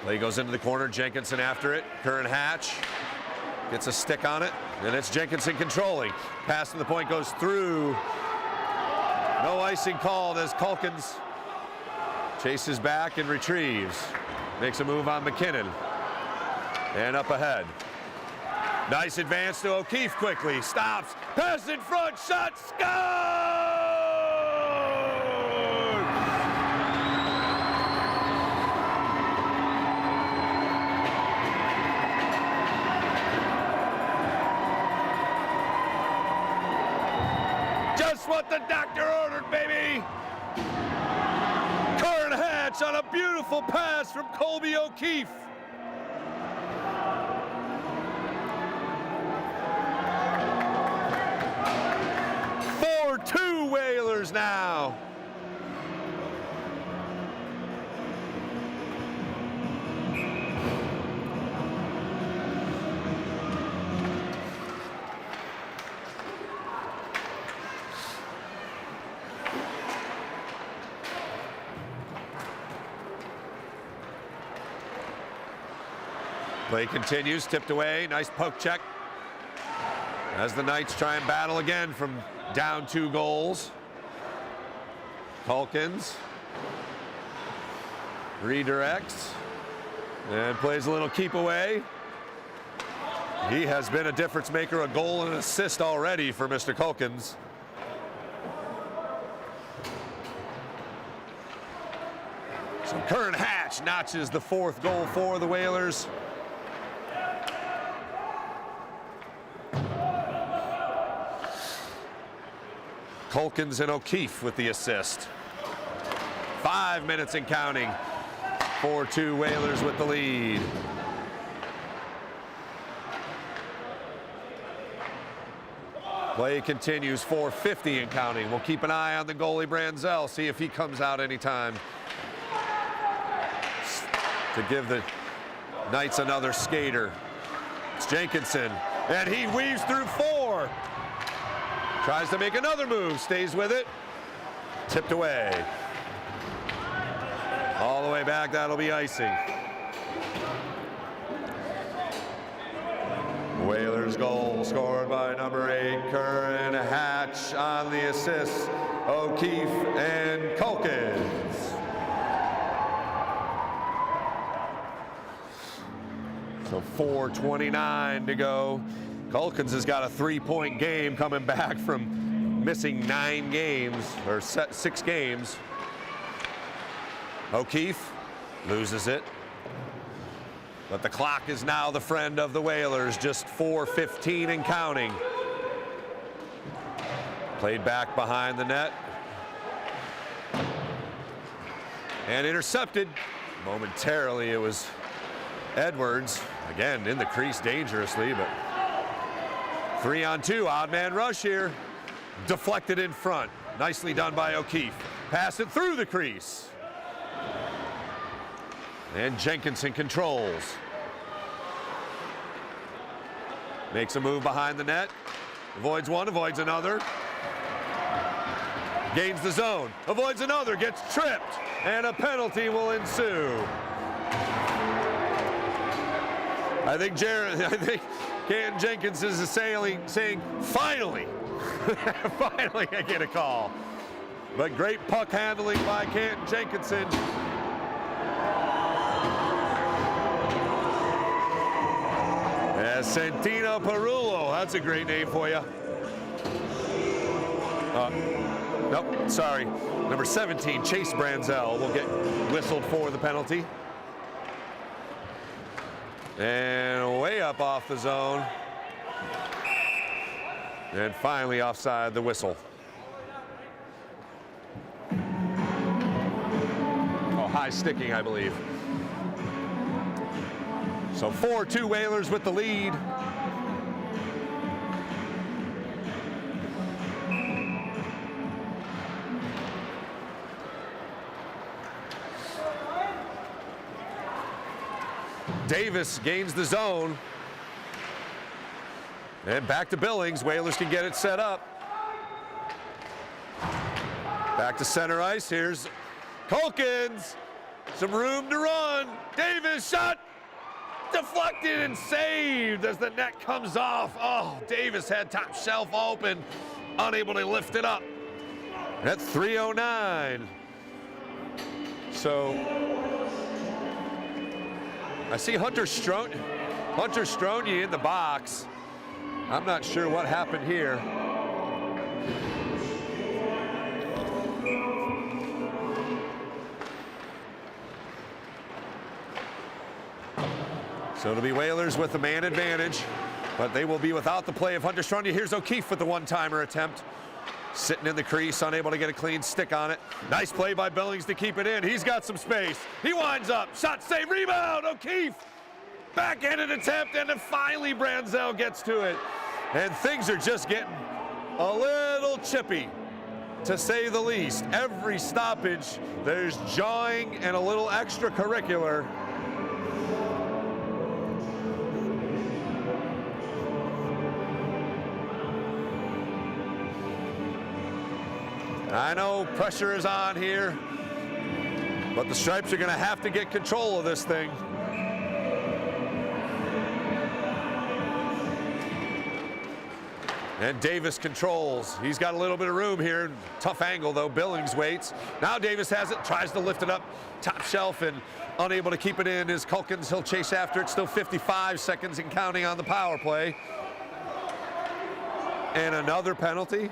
Play goes into the corner, Jenkinson after it. Curran Hatch gets a stick on it, and it's Jenkinson controlling. Pass to the point goes through. No icing called as Culkins chases back and retrieves. Makes a move on McKinnon. And up ahead. Nice advance to O'Keefe quickly. Stops. Pass in front. Shot. Score! what the doctor ordered, baby. Curran Hatch on a beautiful pass from Colby O'Keefe. Two whalers now. Play continues, tipped away, nice poke check. As the Knights try and battle again from down 2 goals. Calkins redirects and plays a little keep away. He has been a difference maker, a goal and an assist already for Mr. Calkins. So Curran Hatch notches the 4th goal for the Whalers. Calkins and O'Keefe with the assist. 5 minutes and counting. 4-2 Whalers with the lead. Play continues, 4:50 and counting. We'll keep an eye on the goalie Branzell, see if he comes out anytime to give the Knights another skater. It's Jenkinson, and he weaves through 4. Tries to make another move, stays with it. Tipped away. All the way back, that'll be icing. Whalers goal scored by number 8, Curran Hatch on the assist, O'Keefe and Calkins. So 4:29 to go. Calkins has got a 3-point game coming back from missing 9 games, or 6 games. O'Keefe loses it. But the clock is now the friend of the Whalers, just 4:15 and counting. Played back behind the net. And intercepted. Momentarily it was Edwards, again in the crease dangerously, but 3-on-2, odd man rush here. Deflected in front. Nicely done by O'Keefe. Passed it through the crease. And Jenkinson controls. Makes a move behind the net. Avoids one, avoids another. Gains the zone, avoids another, gets tripped, and a penalty will ensue. I think Canton Jenkins is saying, finally, finally I get a call. But great puck handling by Canton Jenkinson. Santino Perullo, that's a great name for you. Nope, sorry. Number 17, Chase Branzell will get whistled for the penalty. And way up off the zone. And finally offside the whistle. Oh, high sticking, I believe. So 4-2 Whalers with the lead. Davis gains the zone. And back to Billings. Whalers can get it set up. Back to center ice. Here's Calkins. Some room to run. Davis shot. Deflected and saved as the net comes off. Oh, Davis had top shelf open. Unable to lift it up. That's 3:09. So I see Hunter Stronje in the box. I'm not sure what happened here. So it'll be Whalers with the man advantage, but they will be without the play of Hunter Stronje. Here's O'Keefe with the one-timer attempt. Sitting in the crease, unable to get a clean stick on it. Nice play by Billings to keep it in. He's got some space. He winds up. Shot, save, rebound. O'Keefe. Backhanded attempt, and then finally Branzell gets to it. And things are just getting a little chippy, to say the least. Every stoppage, there's jawing and a little extracurricular. I know pressure is on here, but the Stripes are going to have to get control of this thing. And Davis controls. He's got a little bit of room here. Tough angle, though. Billings waits. Now Davis has it, tries to lift it up top shelf, and unable to keep it in is Culkins. He'll chase after it. Still 55 seconds and counting on the power play. And another penalty.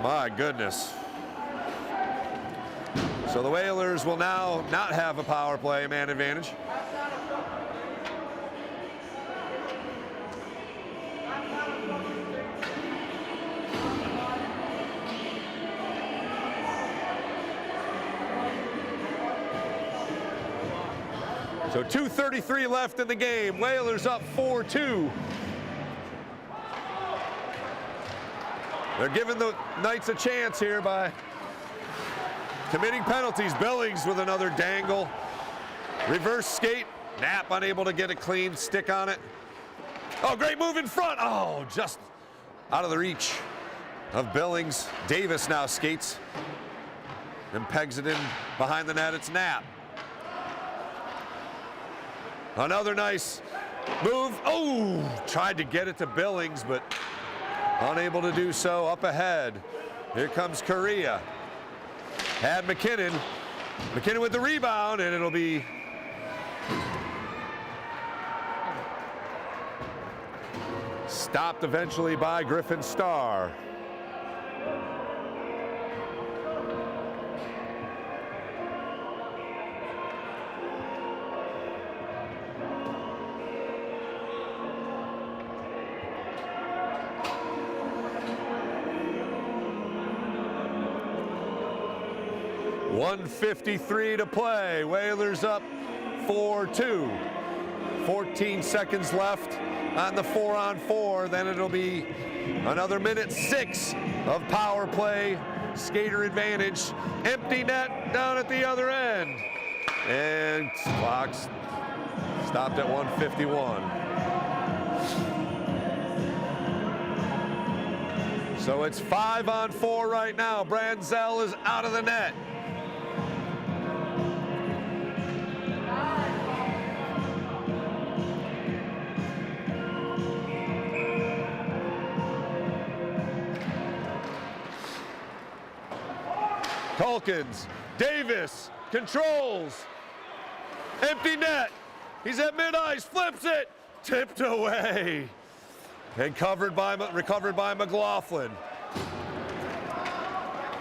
My goodness. So the Whalers will now not have a power play man advantage. So 2:33 left in the game. Whalers up 4-2. They're giving the Knights a chance here by committing penalties. Billings with another dangle. Reverse skate. Knapp unable to get a clean stick on it. Oh, great move in front. Oh, just out of the reach of Billings. Davis now skates and pegs it in behind the net. It's Knapp. Another nice move. Oh, tried to get it to Billings, but unable to do so. Up ahead. Here comes Correa. Had McKinnon. McKinnon with the rebound, and it'll be stopped eventually by Griffin Starr. .153 to play. Whalers up 4-2. 14 seconds left on the 4-on-4. Then it'll be another minute 6 of power play. Skater advantage. Empty net down at the other end. And clock's stopped at 1:51. So it's 5-on-4 right now. Branzell is out of the net. Culkins, Davis, controls, empty net, he's at mid-ice, flips it, tipped away, and recovered by McLaughlin.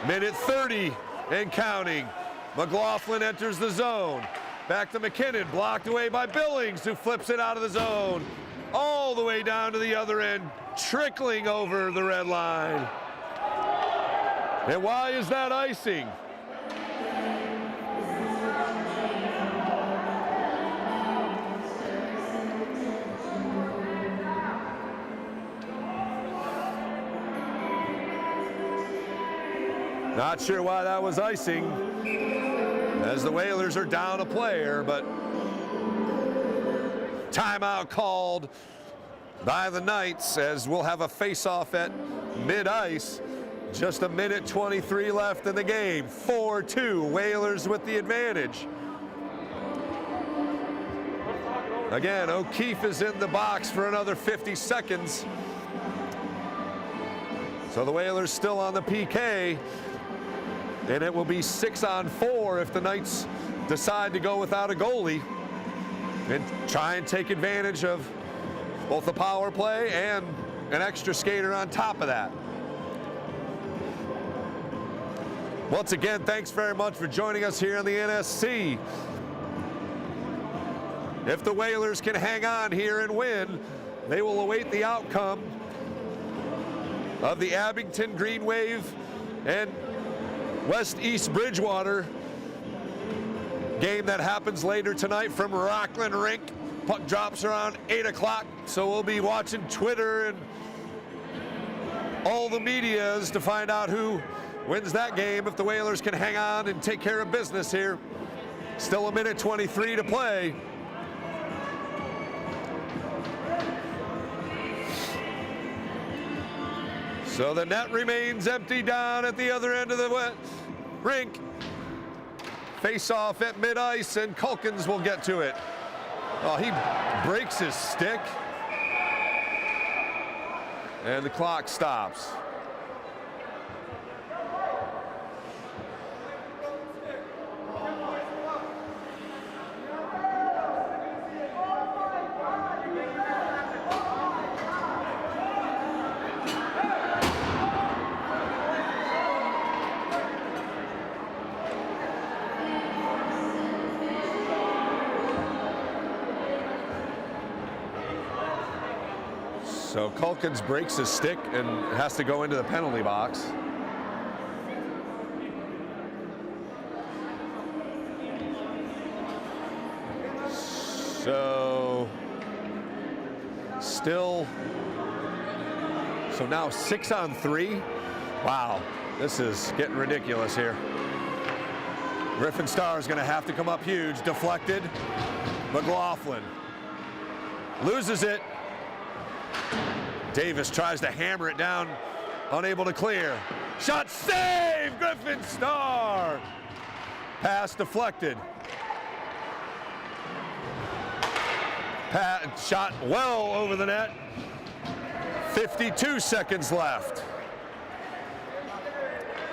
Minute 30 and counting. McLaughlin enters the zone. Back to McKinnon, blocked away by Billings, who flips it out of the zone, all the way down to the other end, trickling over the red line. And why is that icing? Not sure why that was icing, as the Whalers are down a player, but timeout called by the Knights, as we'll have a face-off at mid-ice. Just a minute 23 left in the game. 4-2, Whalers with the advantage. Again, O'Keefe is in the box for another 50 seconds. So the Whalers still on the PK, and it will be 6-on-4 if the Knights decide to go without a goalie and try and take advantage of both the power play and an extra skater on top of that. Once again, thanks very much for joining us here on the NSC. If the Whalers can hang on here and win, they will await the outcome of the Abington Green Wave and West East Bridgewater game that happens later tonight from Rockland Rink. Puck drops around 8 o'clock, so we'll be watching Twitter and all the medias to find out who wins that game if the Whalers can hang on and take care of business here. Still a minute 23 to play. So the net remains empty down at the other end of the rink. Face off at mid-ice, and Culkins will get to it. Oh, he breaks his stick. And the clock stops. So Culkins breaks his stick and has to go into the penalty box. So now 6-on-3. Wow, this is getting ridiculous here. Griffin Starr is going to have to come up huge. Deflected. McLaughlin loses it. Davis tries to hammer it down, unable to clear. Shot save, Griffin Starr. Pass deflected. Shot well over the net. 52 seconds left.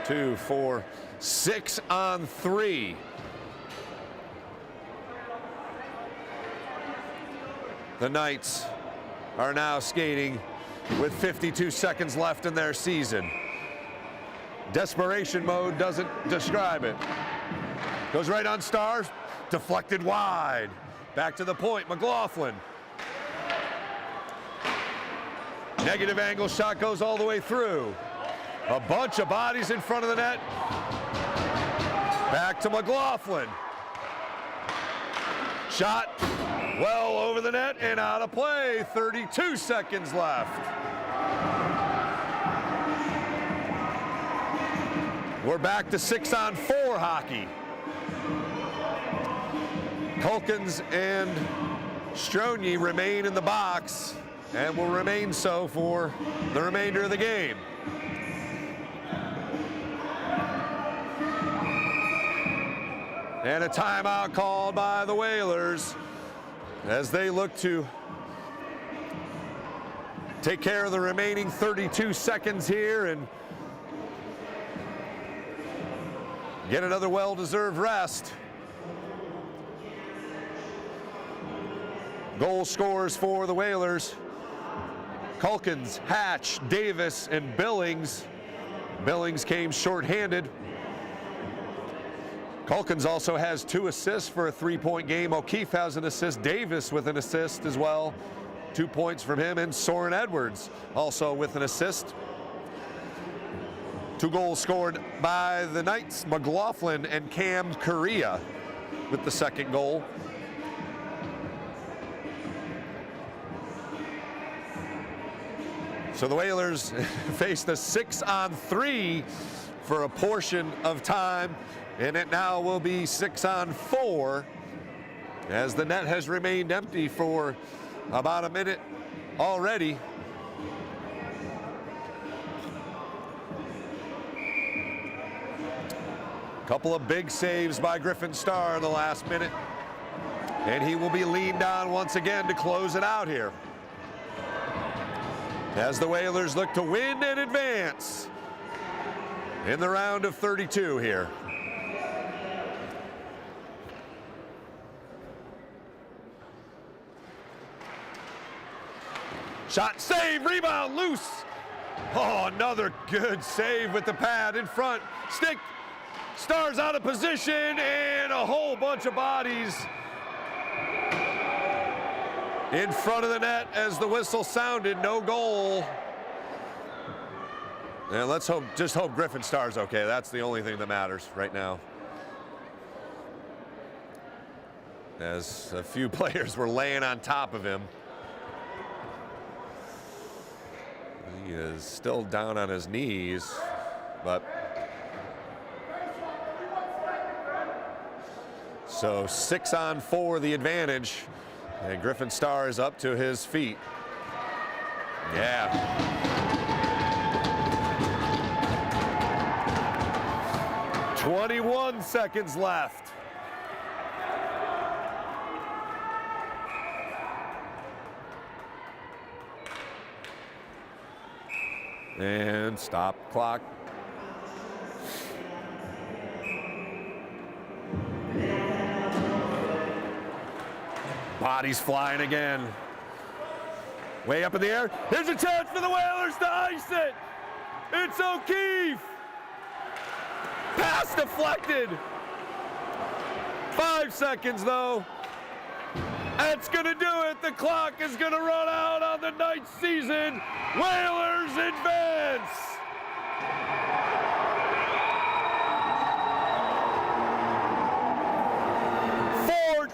2, 4, 6-on-3. The Knights are now skating with 52 seconds left in their season. Desperation mode doesn't describe it. Goes right on Starr, deflected wide. Back to the point, McLaughlin. Negative angle shot goes all the way through. A bunch of bodies in front of the net. Back to McLaughlin. Shot well over the net and out of play. 32 seconds left. We're back to 6-on-4 hockey. Culkins and Strony remain in the box and will remain so for the remainder of the game. And a timeout called by the Whalers as they look to take care of the remaining 32 seconds here and get another well-deserved rest. Goal scorers for the Whalers: Culkins, Hatch, Davis, and Billings. Billings came shorthanded. Culkins also has 2 assists for a 3-point game. O'Keefe has an assist. Davis with an assist as well. 2 points from him. And Soren Edwards also with an assist. 2 goals scored by the Knights: McLaughlin and Cam Correa with the second goal. So the Whalers faced a 6-on-3 for a portion of time, and it now will be 6-on-4 as the net has remained empty for about a minute already. Couple of big saves by Griffin Starr in the last minute, and he will be leaned on once again to close it out here as the Whalers look to win and advance in the round of 32 here. Shot, save, rebound, loose. Oh, another good save with the pad in front. Stick, Stars out of position, and a whole bunch of bodies in front of the net as the whistle sounded. No goal. And let's just hope Griffin Star's okay. That's the only thing that matters right now. As a few players were laying on top of him. He is still down on his knees, but so 6-on-4 the advantage, and Griffin Star is up to his feet. Yeah. "21 seconds left. And stop clock. Bodies flying again. Way up in the air. Here's a chance for the Whalers to ice it. It's O'Keefe. Pass deflected. 5 seconds though. That's gonna do it. The clock is gonna run out on the Knights season. Whalers advance.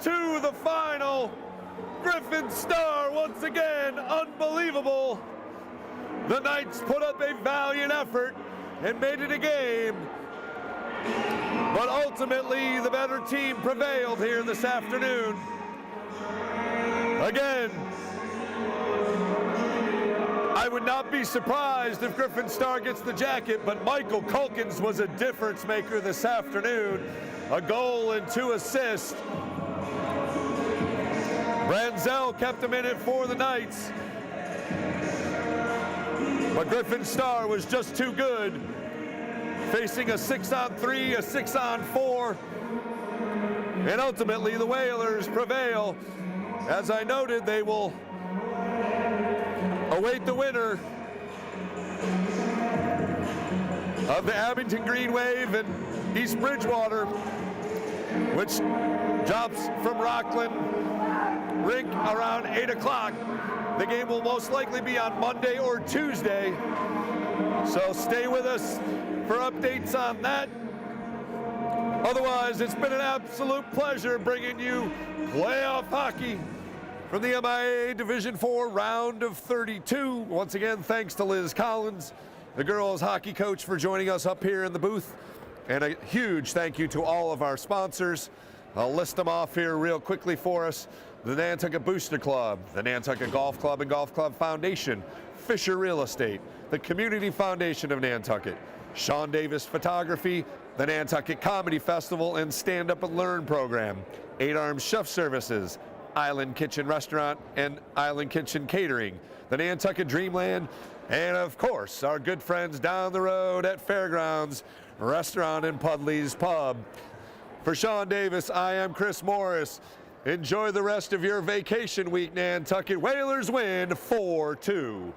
To the final. Griffin Star once again, unbelievable. The Knights put up a valiant effort and made it a game. But ultimately, the better team prevailed here this afternoon. Again, I would not be surprised if Griffin Star gets the jacket, but Michael Culkins was a difference maker this afternoon. A goal and 2 assists. Branzell kept him in it for the Knights. But Griffin Star was just too good. Facing a 6-on-3, a 6-on-4. And ultimately the Whalers prevail. As I noted, they will await the winner of the Abington Green Wave and East Bridgewater, which drops from Rockland Rink around 8 o'clock. The game will most likely be on Monday or Tuesday. So stay with us for updates on that. Otherwise, it's been an absolute pleasure bringing you playoff hockey from the MIAA Division 4 round of 32. Once again, thanks to Liz Collins, the girls hockey coach, for joining us up here in the booth. And a huge thank you to all of our sponsors. I'll list them off here real quickly for us. The Nantucket Booster Club, the Nantucket Golf Club and Golf Club Foundation, Fisher Real Estate, the Community Foundation of Nantucket, Sean Davis Photography, the Nantucket Comedy Festival and Stand Up and Learn program, 8 Arms Chef Services, Island Kitchen Restaurant and Island Kitchen Catering, the Nantucket Dreamland, and of course, our good friends down the road at Fairgrounds Restaurant and Pudley's Pub. For Sean Davis, I am Chris Morris. Enjoy the rest of your vacation week, Nantucket. Whalers win 4-2.